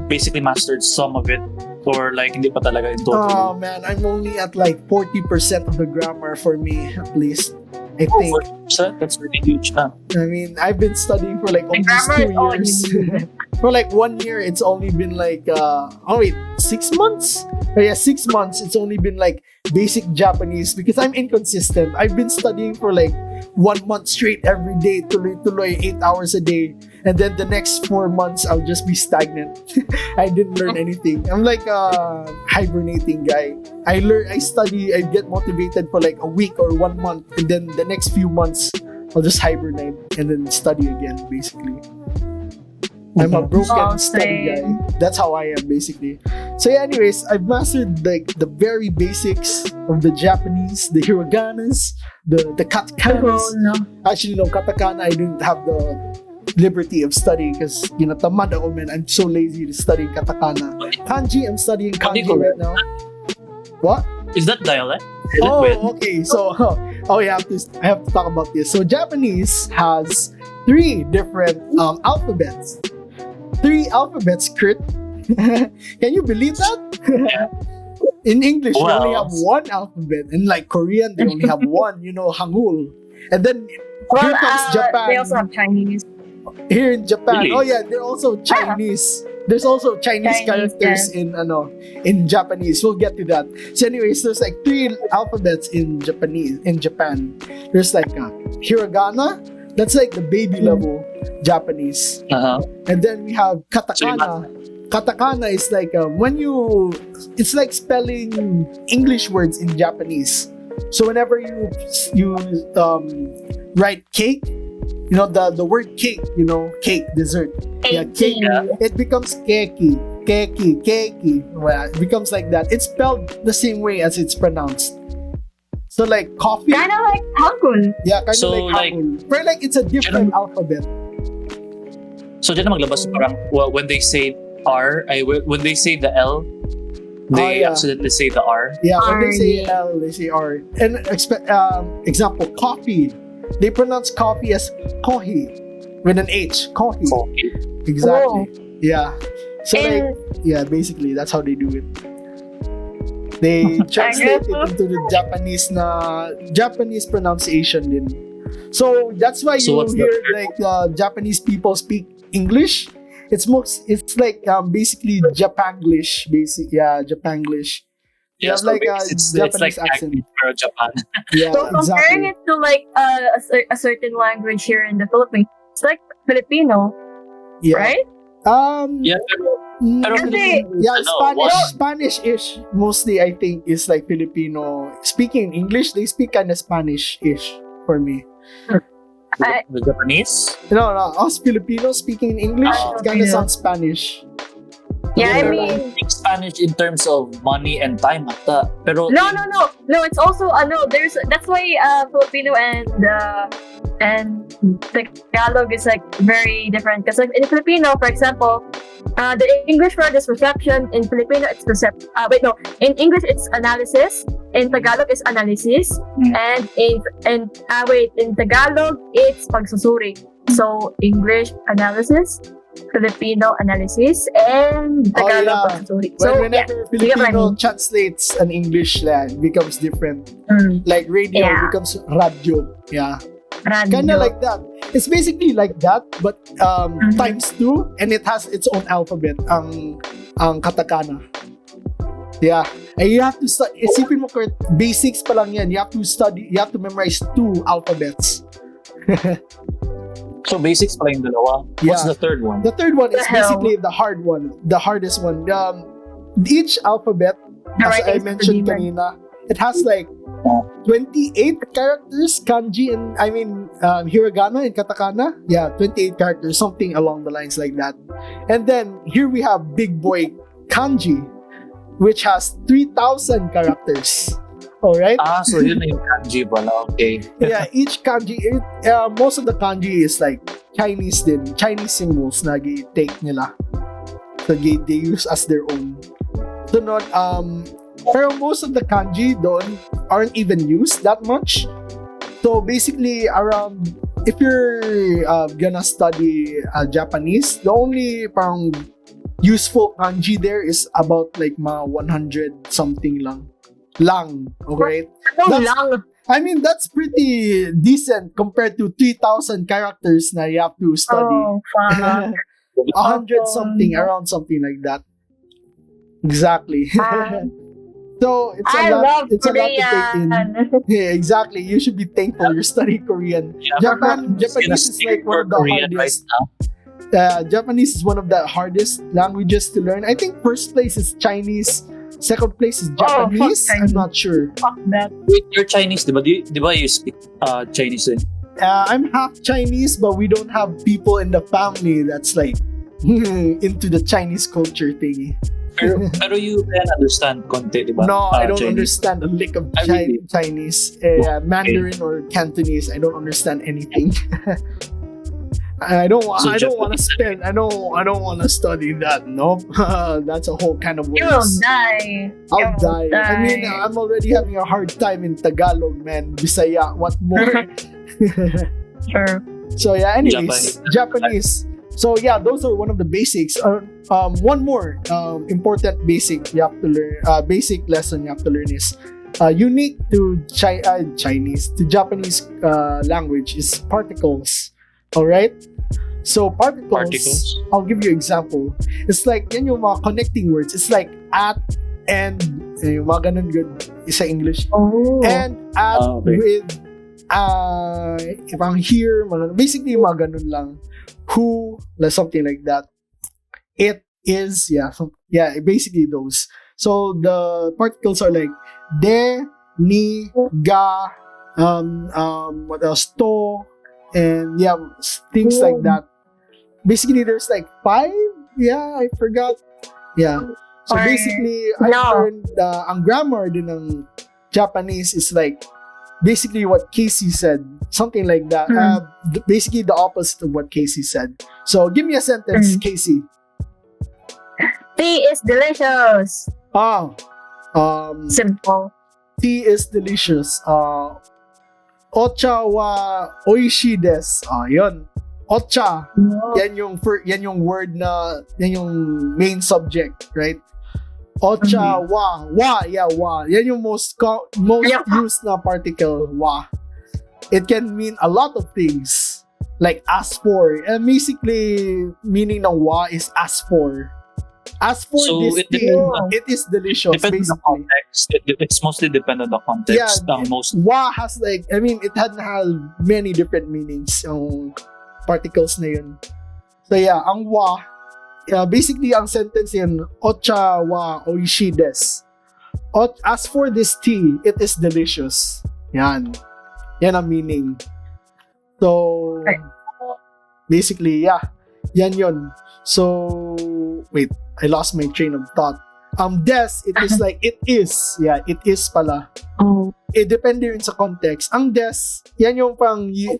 Speaker 3: basically mastered some of it, or like hindi pa talaga in total?
Speaker 2: Oh man, I'm only at like 40% of the grammar for me, at least. I
Speaker 3: Oh,
Speaker 2: think.
Speaker 3: 40%? That's really huge.
Speaker 2: I mean, I've been studying for like
Speaker 1: The
Speaker 2: almost
Speaker 1: grammar is all
Speaker 2: 2
Speaker 1: you
Speaker 2: years.
Speaker 1: need.
Speaker 2: For like 1 year, it's only been like 6 months. Oh yeah, 6 months. It's only been like basic Japanese because I'm inconsistent. I've been studying for like 1 month straight every day, tuloy 8 hours a day, and then the next 4 months I'll just be stagnant. I didn't learn anything. I'm like a hibernating guy. I study, I get motivated for like a week or 1 month, and then the next few months I'll just hibernate and then study again, basically. I'm a broken
Speaker 1: Oh,
Speaker 2: study guy.
Speaker 1: same.
Speaker 2: That's how I am, basically. So yeah, anyways, I've mastered like the very basics of the Japanese, the hiraganas, the katakanas.
Speaker 1: Oh, no.
Speaker 2: Actually, no, katakana I didn't have the liberty of studying because tamad ako, man. I'm so lazy to study katakana. Kanji, I'm studying kanji
Speaker 3: Hindi ko-
Speaker 2: right now. What?
Speaker 3: Is that dialect? Is it
Speaker 2: Oh,
Speaker 3: with?
Speaker 2: okay. So, I have to talk about this. So, Japanese has 3 different alphabets. 3 alphabets, Kurt. Can you believe that? In English, we only
Speaker 3: Wow.
Speaker 2: have 1 alphabet. In like Korean, they only have 1, Hangul. And then
Speaker 1: Well,
Speaker 2: here comes Japan.
Speaker 1: they also have Chinese.
Speaker 2: Here in Japan,
Speaker 3: Really?
Speaker 2: oh yeah, they're also Chinese. There's also Chinese characters in Japanese. We'll get to that. So, anyways, there's like 3 alphabets in Japan. There's like hiragana. That's like the baby level Japanese.
Speaker 3: Uh-huh.
Speaker 2: And then we have katakana. Katakana is like it's like spelling English words in Japanese. So whenever you write cake, the word cake, cake, dessert. Yeah, cake. It becomes keki. Well, it becomes like that. It's spelled the same way as it's pronounced. So like coffee.
Speaker 1: Kind of like Hangul.
Speaker 2: Yeah, kind
Speaker 3: So,
Speaker 2: of like
Speaker 3: like-
Speaker 2: Hangul. But like it's a different alphabet.
Speaker 3: So dyan na maglabas parang when they say R, when they say the L, they
Speaker 2: yeah.
Speaker 3: accidentally say the R.
Speaker 2: Yeah, when they say
Speaker 1: R.
Speaker 2: L, they say R. And example, coffee. They pronounce coffee as kohi with an H. Kohi.
Speaker 3: Okay.
Speaker 2: Exactly. Yeah. So like,
Speaker 1: And
Speaker 2: yeah, basically that's how they do it. They translate it into the Japanese pronunciation din. So that's why
Speaker 3: So
Speaker 2: you
Speaker 3: what's the
Speaker 2: hear
Speaker 3: third
Speaker 2: like Japanese people speak English. It's like basically Japanglish, Japanglish. You have like a
Speaker 3: it's
Speaker 2: Japanese
Speaker 3: like
Speaker 2: accent.
Speaker 3: acting for Japan.
Speaker 2: Yeah,
Speaker 1: so comparing
Speaker 2: exactly.
Speaker 1: it to like a certain language here in the Philippines, it's like Filipino,
Speaker 2: Yeah.
Speaker 1: right?
Speaker 3: Yeah, pero
Speaker 1: Kasi-
Speaker 2: Yeah,
Speaker 3: ano,
Speaker 2: Spanish-ish mostly I think is like Filipino. Speaking English, they speak kind of Spanish-ish for me.
Speaker 3: The Japanese?
Speaker 2: No, us Filipinos speaking in English,
Speaker 1: Ah,
Speaker 2: it kind of
Speaker 1: Filipino.
Speaker 2: sounds Spanish.
Speaker 1: Yeah, I
Speaker 2: Yeah.
Speaker 1: mean,
Speaker 3: Speak Spanish in terms of money and time ata. Pero
Speaker 1: no. It's also there's that's why Filipino and Tagalog is like very different. Because like in Filipino, for example, the English word is perception. In Filipino, it's percept. In English it's analysis. In Tagalog, it's analysis. And in Tagalog, it's pagsusuri. So English analysis, Filipino analysis, and Tagalog
Speaker 2: yeah.
Speaker 1: pagsusuri. So
Speaker 2: Whenever
Speaker 1: you get what I
Speaker 2: Filipino
Speaker 1: mean.
Speaker 2: translates an English, it becomes different.
Speaker 1: Mm.
Speaker 2: Like radio
Speaker 1: Yeah.
Speaker 2: becomes radio. Yeah.
Speaker 1: Radio.
Speaker 2: Kind of like that. It's basically like that, but
Speaker 1: Mhm.
Speaker 2: times 2, and it has its own alphabet, ang katakana. Yeah. And you have to study, isipin mo, Kurt, basics pa lang yan. You have to memorize 2 alphabets.
Speaker 3: so basics pala yung dalawa. What's
Speaker 2: Yeah.
Speaker 3: the third one?
Speaker 2: The third one is
Speaker 1: The hell?
Speaker 2: basically the hard one, the hardest one. Each alphabet,
Speaker 1: The
Speaker 2: as I
Speaker 1: writing's
Speaker 2: mentioned
Speaker 1: pretty
Speaker 2: kanina, it has like
Speaker 3: Oh.
Speaker 2: 28 characters, kanji and hiragana and katakana. Yeah, 28 characters, something along the lines like that. And then here we have big boy kanji, which has 3,000 characters. All right.
Speaker 3: So yun na yung kanji pala. Okay.
Speaker 2: Yeah, each kanji, most of the kanji is like Chinese symbols na take nila. So they use as their own. So not pero most of the kanji doon aren't even used that much. So basically around, if you're gonna study Japanese, the only parang useful kanji there is about like 100 something lang, okay?
Speaker 1: So
Speaker 2: That's-
Speaker 1: long.
Speaker 2: I mean, that's pretty decent compared to 3,000 characters na you have to study.
Speaker 1: Oh, fuck.
Speaker 2: 100 something, around something like that. Exactly. So it's
Speaker 1: I
Speaker 2: a lot.
Speaker 1: love
Speaker 2: It's a lot to take in.
Speaker 1: Korean.
Speaker 2: Yeah, exactly. You should be thankful you're studying Korean.
Speaker 3: Yeah,
Speaker 2: Japanese
Speaker 3: gonna
Speaker 2: is
Speaker 3: speak
Speaker 2: like one of the
Speaker 3: Korean right
Speaker 2: hardest.
Speaker 3: now.
Speaker 2: Japanese is one of the hardest languages to learn. I think first place is Chinese. Second place is
Speaker 1: fuck
Speaker 2: Japanese. I'm
Speaker 1: Chinese.
Speaker 2: not sure.
Speaker 1: Fuck that.
Speaker 3: Wait, you're Chinese, diba? Diba you speak Chinese din?
Speaker 2: I'm half Chinese, but we don't have people in the family that's like into the Chinese culture thingy.
Speaker 3: Pero you can understand konti, diba?
Speaker 2: No, I don't
Speaker 3: Chinese.
Speaker 2: understand a lick of
Speaker 3: I really-
Speaker 2: Chinese. Mandarin or Cantonese, I don't understand anything. I don't want.
Speaker 3: So
Speaker 2: I don't want to
Speaker 3: Japanese-
Speaker 2: spend. I don't want to study that. Nope. That's a whole kind of
Speaker 1: You will
Speaker 2: words.
Speaker 1: die.
Speaker 2: I'll
Speaker 1: You will
Speaker 2: die. I mean, I'm already having a hard time in Tagalog, man. Bisaya, what more?
Speaker 1: Sure.
Speaker 2: So yeah. Anyways, Japanese. So yeah, those are one of the basics. One more important basic you have to learn. Basic lesson you have to learn is unique to Chinese to Japanese language is particles. All right. So particles. I'll give you an example. It's like yan yung mga connecting words. It's like at and yung mga ganun good sa English.
Speaker 1: Oh.
Speaker 2: And at
Speaker 3: Okay.
Speaker 2: with if I'm here, basically yung mga ganun lang. Who, like something like that. It is, basically those. So the particles are like de, ni, ga, what else, to, and yeah, things like that. Basically, there's like 5. Yeah, I forgot. Yeah. So
Speaker 1: Or-
Speaker 2: basically, I
Speaker 1: No.
Speaker 2: learned ang grammar din ng Japanese is like basically what Casey said, something like that. Basically the opposite of what Casey said. So give me a sentence, Casey.
Speaker 1: Tea is delicious. Simple.
Speaker 2: Tea is delicious. Ocha wa oishi desu. Yun. Ocha. Yan yung word na, yan yung main subject, right? Ocha wa. Wa. Yan yung most
Speaker 1: Yeah.
Speaker 2: used na particle, wa. It can mean a lot of things. Like as for. And basically, meaning ng wa is as for. As for
Speaker 3: So,
Speaker 2: this
Speaker 3: it
Speaker 2: tea,
Speaker 3: depends
Speaker 2: it is delicious,
Speaker 3: Depends on the
Speaker 2: basically.
Speaker 3: context. It's mostly dependent on the context.
Speaker 2: Yeah,
Speaker 3: Ang most
Speaker 2: Wa has like, I mean, it had many different meanings yung particles na yun. So yeah, ang wa, basically ang sentence yun, ocha wa oishi desu. As for this tea, it is delicious. Yan. Yan ang meaning. So,
Speaker 1: Right.
Speaker 2: basically, yeah. Yan yun. So, wait. I lost my train of thought. Des, it is like, it is. Yeah, it is pala.
Speaker 1: Oh.
Speaker 2: Depende rin sa context. Ang des, yan yung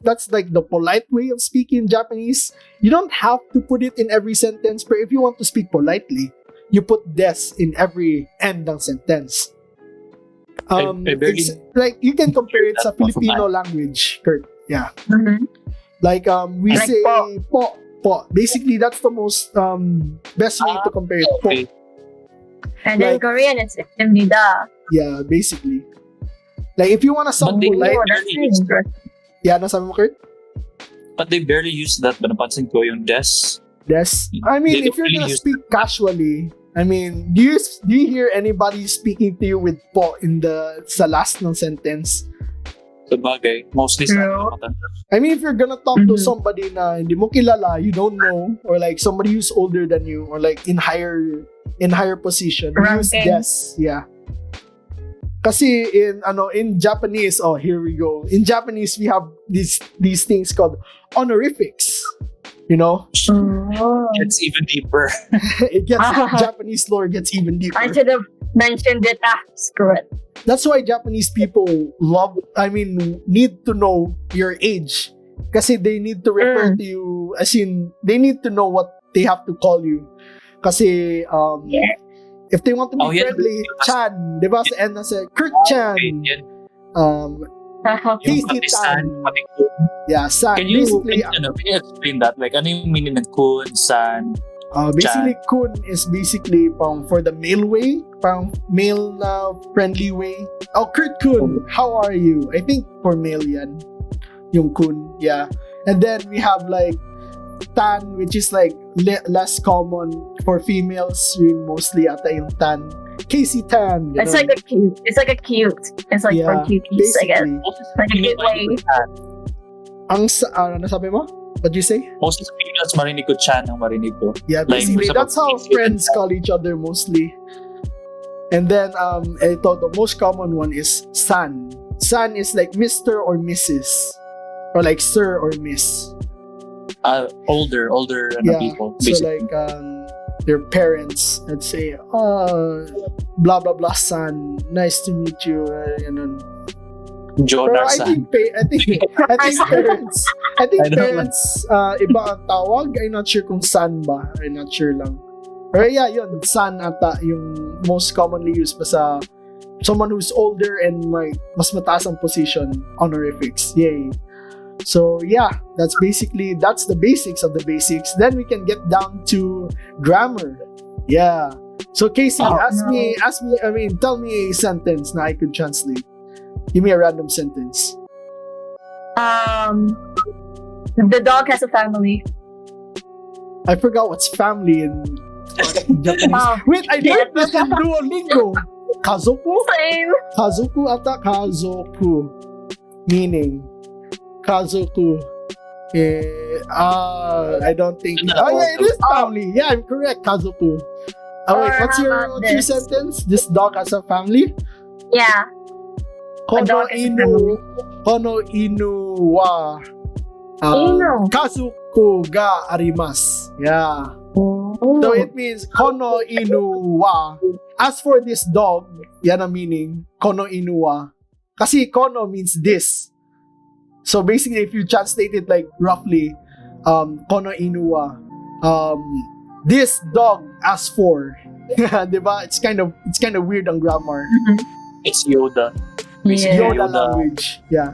Speaker 2: that's like the polite way of speaking Japanese. You don't have to put it in every sentence, but if you want to speak politely, you put des in every end ng sentence.
Speaker 3: I barely-
Speaker 2: It's like, you can compare it sa
Speaker 3: That's also
Speaker 2: Filipino language, Kurt. Yeah.
Speaker 1: Mhm.
Speaker 2: Like, we
Speaker 1: Like
Speaker 2: say
Speaker 1: po.
Speaker 2: po. Basically, that's the most best way to compare it. Po.
Speaker 3: Okay.
Speaker 1: And then
Speaker 2: Like-
Speaker 1: Korean, it's imnida.
Speaker 2: Yeah, basically. Like, if you wanna sound
Speaker 3: But they-
Speaker 2: polite,
Speaker 1: Oh, that's
Speaker 3: barely
Speaker 1: really
Speaker 3: use
Speaker 1: interesting.
Speaker 2: yeah, nasabi mo, Kurt?
Speaker 3: But they barely use that. But napansin ko yung des.
Speaker 2: Yes. I mean,
Speaker 3: They
Speaker 2: if you're
Speaker 3: don't
Speaker 2: gonna
Speaker 3: really use
Speaker 2: speak casually, I mean, do you hear anybody speaking to you with po in sa last ng sentence?
Speaker 3: Sa bagay. Mostly sa
Speaker 1: True.
Speaker 3: matanda.
Speaker 2: I mean, if you're gonna talk to
Speaker 1: Mhm.
Speaker 2: somebody na hindi mo kilala, you don't know, or like somebody who's older than you, or like in higher position, use
Speaker 1: Ranking.
Speaker 2: des. Yeah. Kasi in Japanese, oh, here we go. In Japanese, we have these things called honorifics. You know,
Speaker 1: Oh.
Speaker 3: It's even deeper.
Speaker 2: it gets Japanese lore gets even deeper.
Speaker 1: I should have mentioned it. Screw it.
Speaker 2: That's why Japanese people need to know your age. Kasi they need to refer to you, as in, they need to know what they have to call you. Kasi,
Speaker 1: Yeah.
Speaker 2: if they want to be
Speaker 3: Oh, yeah.
Speaker 2: friendly, Chan, di ba? Sa end na sa Kurt Chan,
Speaker 3: Okay, yan.
Speaker 2: um,
Speaker 3: Yung
Speaker 2: Casey
Speaker 3: pati san,
Speaker 2: Tan.
Speaker 3: pati kun.
Speaker 2: yeah, San.
Speaker 3: Can you,
Speaker 2: Basically,
Speaker 3: can you explain that? Like, ano yung meaning ng kun, san?
Speaker 2: basically, kun is basically for the male way, male na friendly way. Oh, Kurt Kun, how are you? I think for male yan. Yung kun, yeah. And then we have like tan, which is like less common for females. Yun mostly ata yung tan. Casey Tan.
Speaker 1: It's
Speaker 2: ganun.
Speaker 1: like a cute. It's like a cute. It's like for
Speaker 2: Yeah,
Speaker 1: cuties, I guess.
Speaker 2: basically.
Speaker 1: Like a cute way.
Speaker 2: Ano sabi mo? What'd you say?
Speaker 3: Most of the females marinig ko chan ang marinig ko.
Speaker 2: Yeah,
Speaker 3: Like,
Speaker 2: basically,
Speaker 3: sa
Speaker 2: that's how
Speaker 3: pag-
Speaker 2: friends call each other mostly. And then, the most common one is san. San is like Mr. or Mrs. Or like Sir or Miss.
Speaker 3: Older
Speaker 2: Yeah,
Speaker 3: people.
Speaker 2: so
Speaker 3: Basically.
Speaker 2: like, their parents, let's say, blah blah blah san, nice to meet you, ganun.
Speaker 3: Joe
Speaker 2: Pero I
Speaker 3: Narsa.
Speaker 2: think parents,
Speaker 3: I know.
Speaker 2: parents, iba ang tawag. I'm not sure kung san ba. I'm not sure lang. Pero yeah, yun, san ata yung most commonly used pa sa someone who's older and like mas mataas ang position, honorifics. Yay. So yeah, that's the basics of the basics. Then we can get down to grammar. Yeah. So Casey,
Speaker 1: Oh,
Speaker 2: tell me a sentence na I could translate. Give me a random sentence.
Speaker 1: The dog has a family.
Speaker 2: I forgot what's family in Japanese.
Speaker 1: Oh,
Speaker 2: Wait, I learned this in Duolingo. Kazoku?
Speaker 1: same.
Speaker 2: Kazoku ata kazoku. Meaning, kazoku. I don't think. Oh yeah, it is family. Yeah, I'm correct. Kazoku. Oh wait,
Speaker 1: Or
Speaker 2: what's
Speaker 1: how
Speaker 2: your
Speaker 1: about
Speaker 2: your
Speaker 1: this?
Speaker 2: sentence? This dog has a family.
Speaker 1: Yeah.
Speaker 2: Kono
Speaker 1: dog has a
Speaker 2: inu wa
Speaker 1: Inu.
Speaker 2: kazoku ga arimasu. Yeah. So it means kono inu wa. As for this dog, yan ang meaning, kono inu wa. Kasi kono means this. So basically, if you translate it like roughly, kono inu wa, this dog as for. Diba? It's kind of weird ang grammar.
Speaker 3: It's Yoda.
Speaker 1: Yeah.
Speaker 2: Yoda
Speaker 3: Yoda.
Speaker 2: language. Yeah.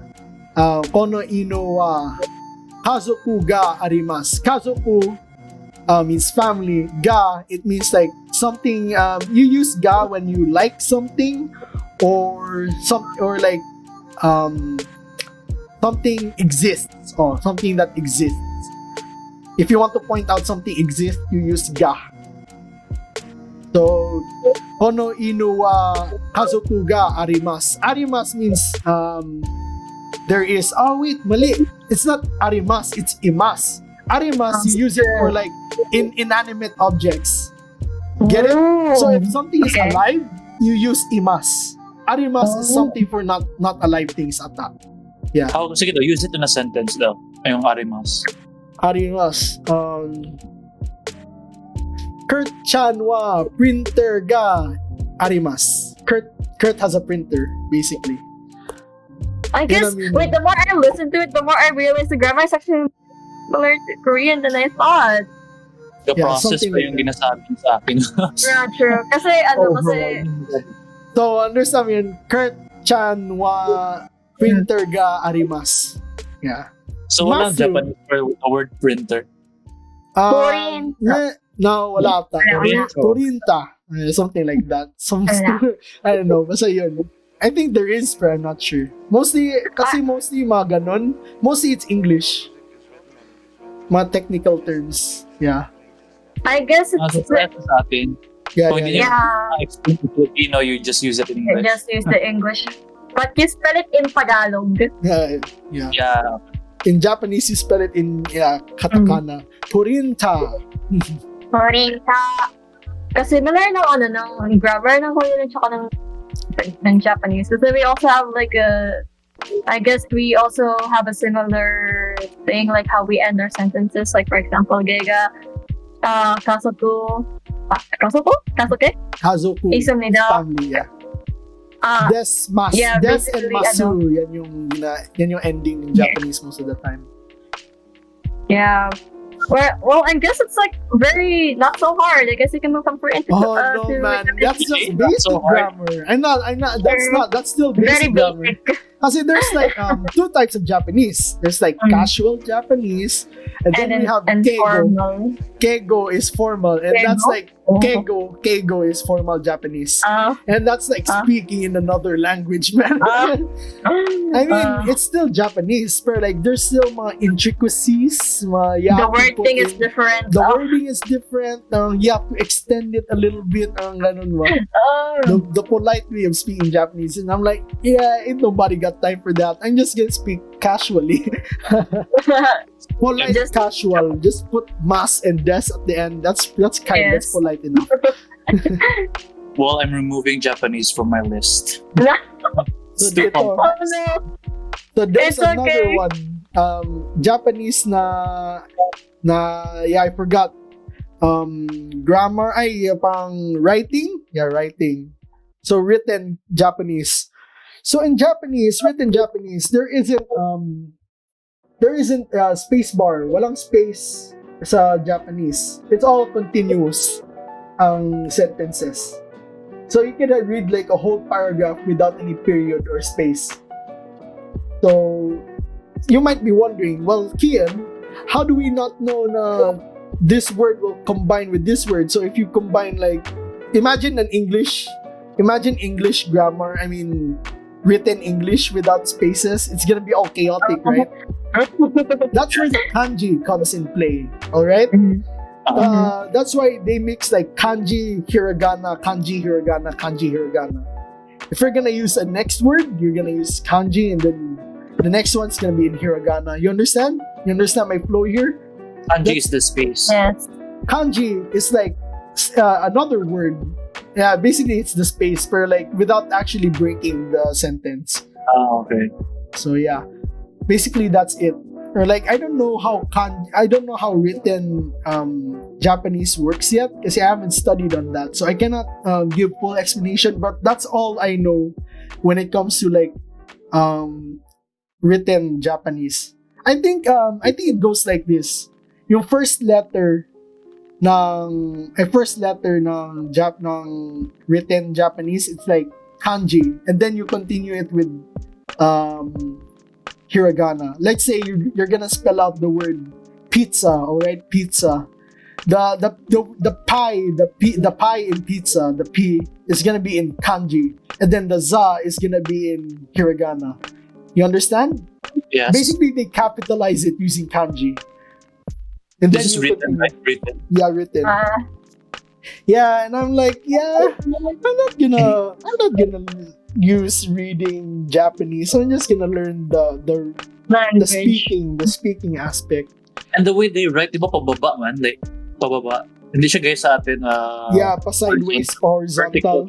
Speaker 2: Kono inu wa kazoku ga arimasu. Kazoku means family. Ga, it means like something, you use ga when you like something or like something exists or something that exists. If you want to point out something exists, you use ga. So, kono inu wa kazoku ga arimasu. Arimasu means there is. Oh wait, mali. It's not arimasu, it's imasu. Arimasu, you use it for like inanimate objects. Get it? So if something is
Speaker 1: Okay.
Speaker 2: alive, you use imasu. Arimasu is
Speaker 1: Oh.
Speaker 2: something for not alive things ata.
Speaker 3: Sige daw, use it in a sentence daw. Yung arimas.
Speaker 2: Arimas. Kurt Chanwa, printer ga arimas. Kurt has a printer, basically.
Speaker 1: I guess,
Speaker 2: mean?
Speaker 1: wait, the more I listen to it, the more I realize the grammar is actually similar to Korean than I thought.
Speaker 3: The
Speaker 2: Yeah,
Speaker 3: process
Speaker 2: something
Speaker 3: pa
Speaker 2: like
Speaker 3: yung
Speaker 2: that.
Speaker 3: ginasabi sa akin.
Speaker 1: Yeah, true. Kasi, kasi,
Speaker 2: So, understand mo yun, Kurt Chanwa, printer ga arimas. Yeah.
Speaker 3: So walang
Speaker 2: Masu.
Speaker 3: Japanese for the word printer.
Speaker 1: Torinta.
Speaker 2: No, wala ata.
Speaker 1: Wala.
Speaker 2: Torinta. Something like that.
Speaker 1: Wala.
Speaker 2: I don't know. Basta yun. I think there is, but I'm not sure. Mostly, kasi mostly mga ganon. Mostly it's English. Mga technical terms. Yeah.
Speaker 1: I guess
Speaker 3: So
Speaker 1: it's
Speaker 3: sa atin,
Speaker 2: Yeah,
Speaker 3: Kung
Speaker 2: yeah,
Speaker 3: hindi
Speaker 2: yeah.
Speaker 1: yeah,
Speaker 3: explain to Filipino, you just use it in
Speaker 1: you
Speaker 3: English.
Speaker 1: just use the English. But you spell it in Tagalog.
Speaker 2: Yeah, yeah.
Speaker 3: Yeah.
Speaker 2: In Japanese, you spell it in katakana. Torinta.
Speaker 1: Torinta. Kasi similar ng ng grammar ng Korean at saka ng Japanese. Kasi we also have like I guess we also have a similar thing like how we end our sentences. Like for example, Gega, kasoku, kasuke?
Speaker 2: Kazoku.
Speaker 1: Isumnida.
Speaker 2: Family, yeah.
Speaker 1: Ah,
Speaker 2: Des, mas.
Speaker 1: yeah,
Speaker 2: Des and
Speaker 1: basically,
Speaker 2: masu. Yan yung ending in Japanese most of the time.
Speaker 1: yeah. Well, I guess it's like very not so hard. I guess you can move from Korean to
Speaker 2: Oh no,
Speaker 1: to
Speaker 2: man. That's just
Speaker 3: Really?
Speaker 2: basic
Speaker 3: That's so hard.
Speaker 2: grammar. I'm not. That's still
Speaker 1: very
Speaker 2: basic grammar.
Speaker 1: basic.
Speaker 2: Kasi there's like two types of Japanese. There's like casual Japanese, and then we have
Speaker 1: and
Speaker 2: keigo.
Speaker 1: formal.
Speaker 2: Keigo is formal, and
Speaker 1: Keigo?
Speaker 2: that's like
Speaker 1: Oh.
Speaker 2: keigo is formal Japanese,
Speaker 1: Uh,
Speaker 2: and that's like speaking in another language, man. I mean, it's still Japanese, but like there's still mga intricacies.
Speaker 1: the word thing is different.
Speaker 2: The wording is different. You have to extend it a little bit. Ganun ba? The polite way of speaking Japanese, and I'm like, yeah, ain't nobody got time for that. I'm just gonna speak casually. Polite,
Speaker 1: Just-
Speaker 2: casual. Just put mas and des at the end. That's kind. That's
Speaker 1: Yes.
Speaker 2: polite enough.
Speaker 3: Well, I'm removing Japanese from my list.
Speaker 2: So,
Speaker 3: It's too
Speaker 2: dito,
Speaker 1: Oh
Speaker 3: complex.
Speaker 1: no.
Speaker 2: so there's
Speaker 1: It's
Speaker 2: another
Speaker 1: okay.
Speaker 2: one. Japanese na yeah, I forgot. Grammar pang writing. Yeah, writing. So written Japanese. So in Japanese, written Japanese, there isn't space bar. Walang space sa Japanese. It's all continuous ang sentences. So you can read like a whole paragraph without any period or space. So you might be wondering, well, Kian, how do we not know na this word will combine with this word? So if you combine like, imagine English grammar, I mean, written English without spaces, it's gonna be all chaotic, right? That's where the kanji comes in play, alright? That's why they mix like kanji, hiragana, kanji, hiragana, kanji, hiragana. If you're gonna use a next word, you're gonna use kanji, and then the next one's gonna be in hiragana. You understand? You understand my flow here?
Speaker 3: Kanji is the space.
Speaker 1: Yes.
Speaker 2: Kanji is like another word. Yeah, basically it's the space, but like without actually breaking the sentence.
Speaker 3: Okay.
Speaker 2: So yeah, basically that's it. Or like I don't know how written Japanese works yet because I haven't studied on that, so I cannot give full explanation. But that's all I know when it comes to like written Japanese. I think it goes like this. Yung first letter ng written Japanese, it's like kanji, and then you continue it with hiragana. Let's say you're gonna spell out the word pizza, alright? Pizza. The pie in pizza, the P is gonna be in kanji, and then the za is gonna be in hiragana. You understand?
Speaker 3: Yes.
Speaker 2: Basically, they capitalize it using kanji. And
Speaker 3: This is
Speaker 2: you
Speaker 3: written,
Speaker 2: continue.
Speaker 3: right? Written.
Speaker 2: Yeah, written. Yeah, and I'm like, yeah, I'm not gonna use reading Japanese. I'm just gonna learn the
Speaker 1: Language.
Speaker 2: speaking aspect.
Speaker 3: And the way they write, di ba pababa man? Like, pababa. Hindi siya guys sa atin.
Speaker 2: Yeah, pa sideways, horizontal.
Speaker 3: vertical.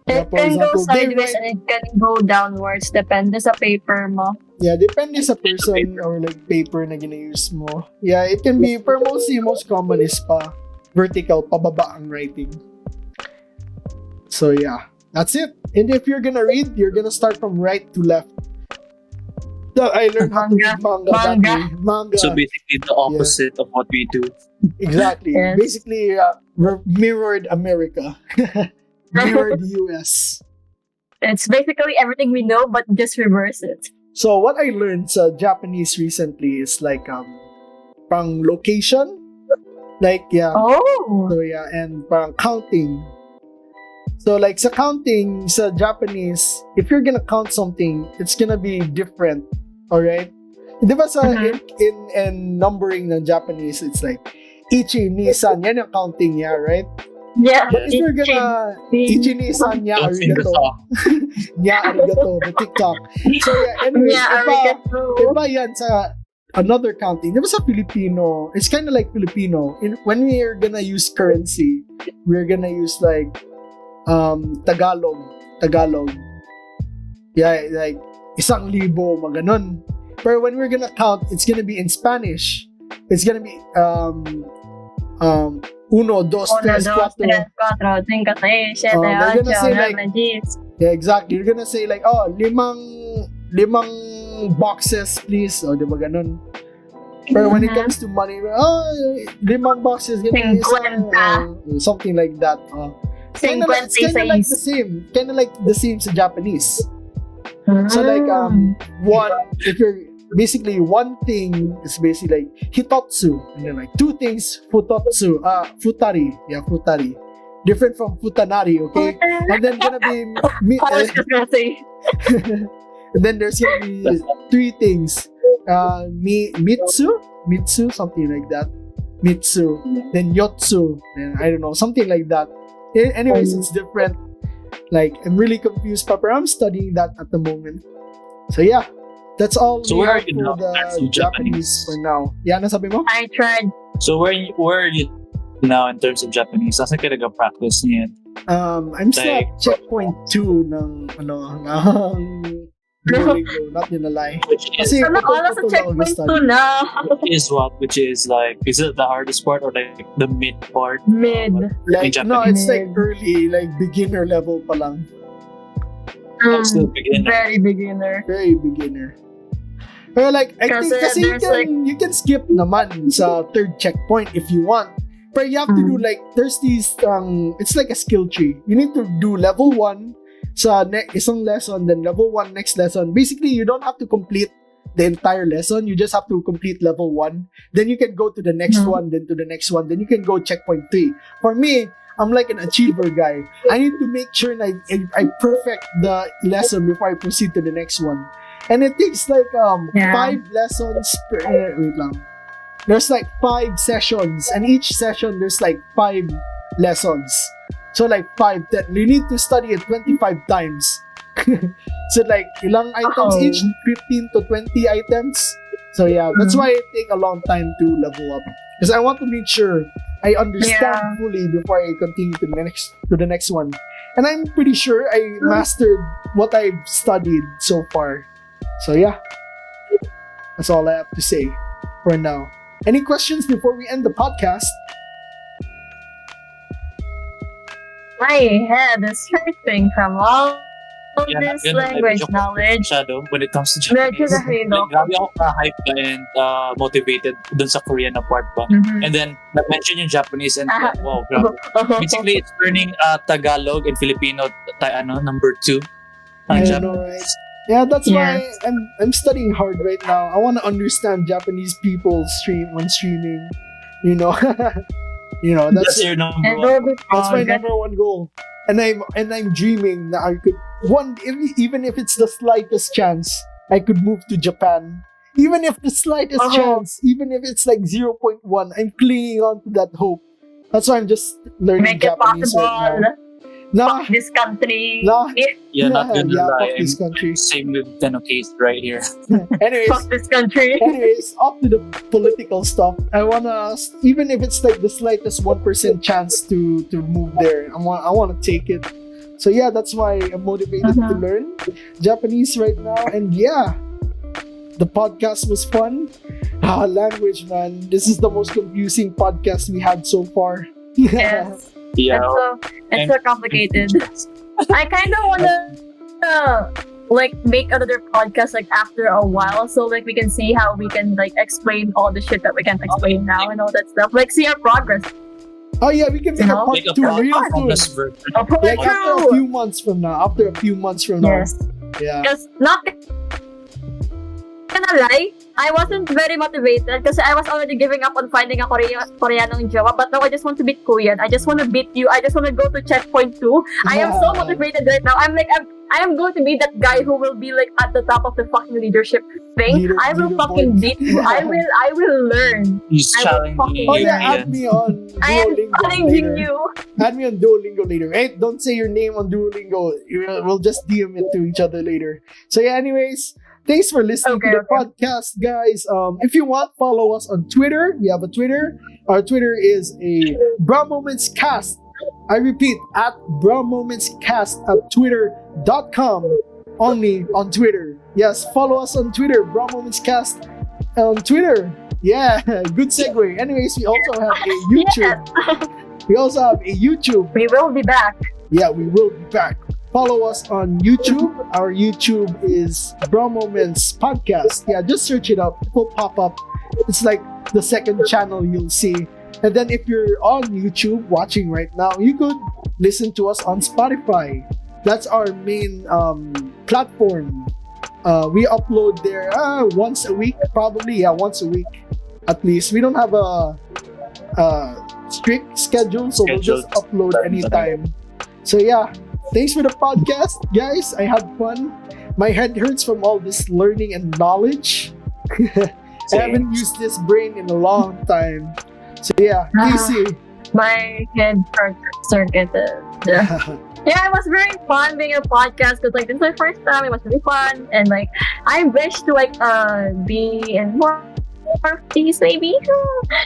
Speaker 2: Yeah,
Speaker 1: It can go
Speaker 2: horizontal. They
Speaker 1: sideways
Speaker 2: write-
Speaker 1: and it can go downwards. Depende sa paper mo.
Speaker 2: Yeah, depende sa person or like paper na gina-use mo. Yeah, it can be, pero mostly, most common is vertical, pababa ang writing. So yeah, that's it. And if you're gonna read, you're gonna start from right to left. I learned how to read manga that way. Manga.
Speaker 3: So basically the opposite of what we do.
Speaker 2: Exactly.
Speaker 1: Yes.
Speaker 2: Basically, mirrored America. Mirrored US.
Speaker 1: It's basically everything we know, but just reverse it.
Speaker 2: So what I learned sa Japanese recently is like parang location. Like yeah.
Speaker 1: Oh.
Speaker 2: So yeah, and parang counting. So like sa counting sa Japanese, if you're gonna count something, it's gonna be different. Alright? Di ba sa in numbering ng Japanese, it's like ichi, ni, san, yan yung counting niya, right?
Speaker 1: Yeah.
Speaker 2: But if you're gonna ichi, ni, san, nya,
Speaker 3: Don't sing the
Speaker 2: arigato.
Speaker 3: song.
Speaker 2: Nya, arigato, the TikTok. So yeah, anyways,
Speaker 1: Yeah, arigato.
Speaker 2: iba yan sa another counting. Di ba sa Filipino, it's kind of like Filipino. When we're gonna use currency, we're gonna use like Tagalog. Yeah, like 1,000, maganon. But when we're gonna count, it's gonna be in Spanish. It's gonna be 1, 2, 3, 4.
Speaker 1: 4, 5, 6, 7,
Speaker 2: they're
Speaker 1: 8,
Speaker 2: gonna say like
Speaker 1: 9, 10.
Speaker 2: Yeah, exactly. You're gonna say like, oh, limang boxes, please. O, di ba ganun? But when it comes to money, oh, 5 boxes, ganun,
Speaker 1: 50.
Speaker 2: something like that. It's kind of like the same. Kind of like the same sa Japanese. So like one, if you're basically one thing is basically like hitotsu, and then like 2 things futotsu, futari, futari, different from futanari, okay? And then gonna be
Speaker 1: I was just gonna say.
Speaker 2: and then there's gonna be 3 things, mitsu, something like that, mitsu, then yotsu, then I don't know, something like that. Anyways, it's different. Like, I'm really confused, Papa. I'm studying that at the moment. So yeah, that's all
Speaker 3: So
Speaker 2: we
Speaker 3: where are
Speaker 2: have
Speaker 3: you
Speaker 2: for
Speaker 3: now?
Speaker 2: the
Speaker 3: That's so
Speaker 2: Japanese for now. Yeah, nasabi mo?
Speaker 1: I tried.
Speaker 3: So where are you now in terms of Japanese? Saan ka nag-practice niyan?
Speaker 2: I'm still at
Speaker 3: Like-
Speaker 2: checkpoint 2 ng Duolingo, not gonna lie.
Speaker 3: Which is,
Speaker 2: Kasi
Speaker 1: Sana all sa checkpoint 2 na.
Speaker 3: is what? Which is like, is it the hardest part or like the mid part?
Speaker 1: Mid.
Speaker 2: Like,
Speaker 3: in
Speaker 2: no, it's like
Speaker 1: Japanese.
Speaker 2: early, like beginner level pa lang.
Speaker 3: Still beginner.
Speaker 1: Very beginner.
Speaker 2: Very beginner. Pero like, I think
Speaker 1: Kasi
Speaker 2: kasi
Speaker 1: there's
Speaker 2: you can skip naman sa 3rd checkpoint if you want. But you have to do like, there's these, it's like a skill tree. You need to do level 1 sa isang lesson, then level 1 next lesson. Basically, you don't have to complete the entire lesson. You just have to complete level 1. Then you can go to the next one, then to the next one. Then you can go checkpoint 3. For me, I'm like an achiever guy. I need to make sure that I perfect the lesson before I proceed to the next one. And it takes like 5 lessons per wait lang. There's like 5 sessions, and each session there's like 5 lessons. So like 5, 10. You need to study it 25 times. So like ilang items each? 15 to 20 items. So yeah, that's why it take a long time to level up. Because I want to make sure I understand fully before I continue to the next one. And I'm pretty sure I mastered what I've studied so far. So yeah, that's all I have to say for now. Any questions before we end the podcast?
Speaker 1: My head is hurting from all of
Speaker 3: Yeah,
Speaker 1: this
Speaker 3: yun,
Speaker 1: language
Speaker 3: medyo
Speaker 1: knowledge.
Speaker 3: masyado when it comes to
Speaker 1: Medyo
Speaker 3: Japanese.
Speaker 1: nahilo
Speaker 3: Like, grabe ako ka-hype ka and motivated dun sa Korean na part ba.
Speaker 1: Mhm.
Speaker 3: And then, na-mention yung Japanese and wow, grabe. Basically, it's learning Tagalog and Filipino, number 2.
Speaker 2: I
Speaker 3: Ang
Speaker 2: know,
Speaker 3: Japanese.
Speaker 2: right? Yeah, that's why
Speaker 1: Yes.
Speaker 2: I'm studying hard right now. I want to understand Japanese people when streaming. You know,
Speaker 3: That's
Speaker 2: that's
Speaker 3: your number
Speaker 1: And
Speaker 3: 1.
Speaker 1: will be
Speaker 2: that's my
Speaker 1: fun.
Speaker 2: number 1 goal. And I'm dreaming that I could even if it's the slightest chance, I could move to Japan. Even if the slightest chance, even if it's like 0.1, I'm clinging on to that hope. That's why I'm just learning
Speaker 1: Make it
Speaker 2: Japanese
Speaker 1: possible.
Speaker 2: right now. Nah,
Speaker 1: Fuck this country.
Speaker 2: nah.
Speaker 3: Yeah, not gonna
Speaker 2: fuck
Speaker 3: lie.
Speaker 2: this country.
Speaker 3: Same with Tenokase right here.
Speaker 2: Anyways,
Speaker 1: Fuck this country.
Speaker 2: Anyways, off to the political stuff. I wanna, even if it's like the slightest 1% chance to move there, I wanna take it. So yeah, that's why I'm motivated to learn Japanese right now. And yeah, The podcast was fun. Language, man. This is the most confusing podcast we had so far.
Speaker 1: Yes.
Speaker 3: Yeah.
Speaker 1: It's so complicated. I kind of wanna like make another podcast like after a while, so like we can see how we can like explain all the shit that we can't explain now and all that stuff. Like see our progress.
Speaker 2: Oh yeah, we can make a part
Speaker 3: Make a
Speaker 2: 2 real soon.
Speaker 3: progress version.
Speaker 2: Like after a few months from now. After a few months from now.
Speaker 1: Yes.
Speaker 2: Yeah.
Speaker 1: Because not gonna lie, I wasn't very motivated because I was already giving up on finding a Koreanong jowa. But now I just want to beat Korean. I just want to beat you. I just want to go to checkpoint 2. I am so motivated right now. I'm like, I am going to be that guy who will be like at the top of the fucking leadership thing. I will fucking beat you. I will learn.
Speaker 3: He's
Speaker 1: I will
Speaker 3: challenging
Speaker 1: fucking-
Speaker 2: Oh
Speaker 3: you.
Speaker 2: yeah, add me on
Speaker 1: I am
Speaker 2: Duolingo
Speaker 1: challenging
Speaker 2: later.
Speaker 1: you.
Speaker 2: Add me on Duolingo later. Hey, don't say your name on Duolingo. We'll just DM it to each other later. So yeah, anyways, thanks for listening to the podcast, guys. If you want, follow us on Twitter. We have a Twitter. Our Twitter is a Bra Moments Cast. I repeat, at Bra Moments Cast at twitter.com. Only on Twitter. Yes, follow us on Twitter. Bra Moments Cast on Twitter. Yeah, good segue. Anyways, we also have a YouTube.
Speaker 1: Yes.
Speaker 2: We also have a YouTube.
Speaker 1: We will be back.
Speaker 2: Yeah, we will be back. Follow us on YouTube. Our YouTube is Bra Moments Podcast. Yeah, just search it up. It will pop up. It's like the second channel you'll see. And then if you're on YouTube watching right now, you could listen to us on Spotify. That's our main platform. We upload there once a week, probably. Yeah, once a week at least. We don't have a strict schedule, so we'll just upload anytime. So yeah, thanks for the podcast, guys. I had fun. My head hurts from all this learning and knowledge. I haven't used this brain in a long time. So yeah, Casey.
Speaker 1: My head circuited. Yeah, it was very fun being a podcast because like this is my first time. It was really fun, and like I wish to like be in more of these maybe.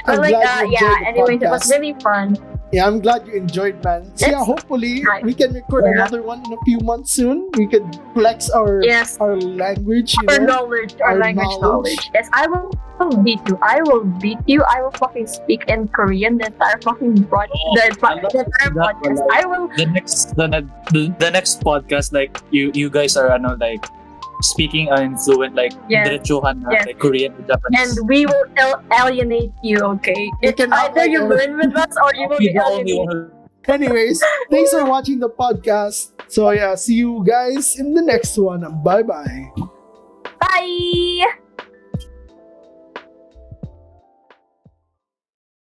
Speaker 1: But like yeah. Anyways, it was really fun.
Speaker 2: Yeah, I'm glad you enjoyed, man. So yeah, hopefully we can record another one in a few months soon. We can flex our language,
Speaker 1: our knowledge, our language knowledge. Yes, I will beat you. I will beat you. I will fucking speak in Korean the entire fucking the entire podcast. I will.
Speaker 3: The next podcast, like you guys are like speaking in fluent like diretsuhan na, like Korean or Japanese.
Speaker 1: And we will alienate you, okay? Either you learn with us or you will be alienated.
Speaker 2: Anyways, thanks for watching the podcast. So yeah, see you guys in the next one. Bye-bye.
Speaker 1: Bye!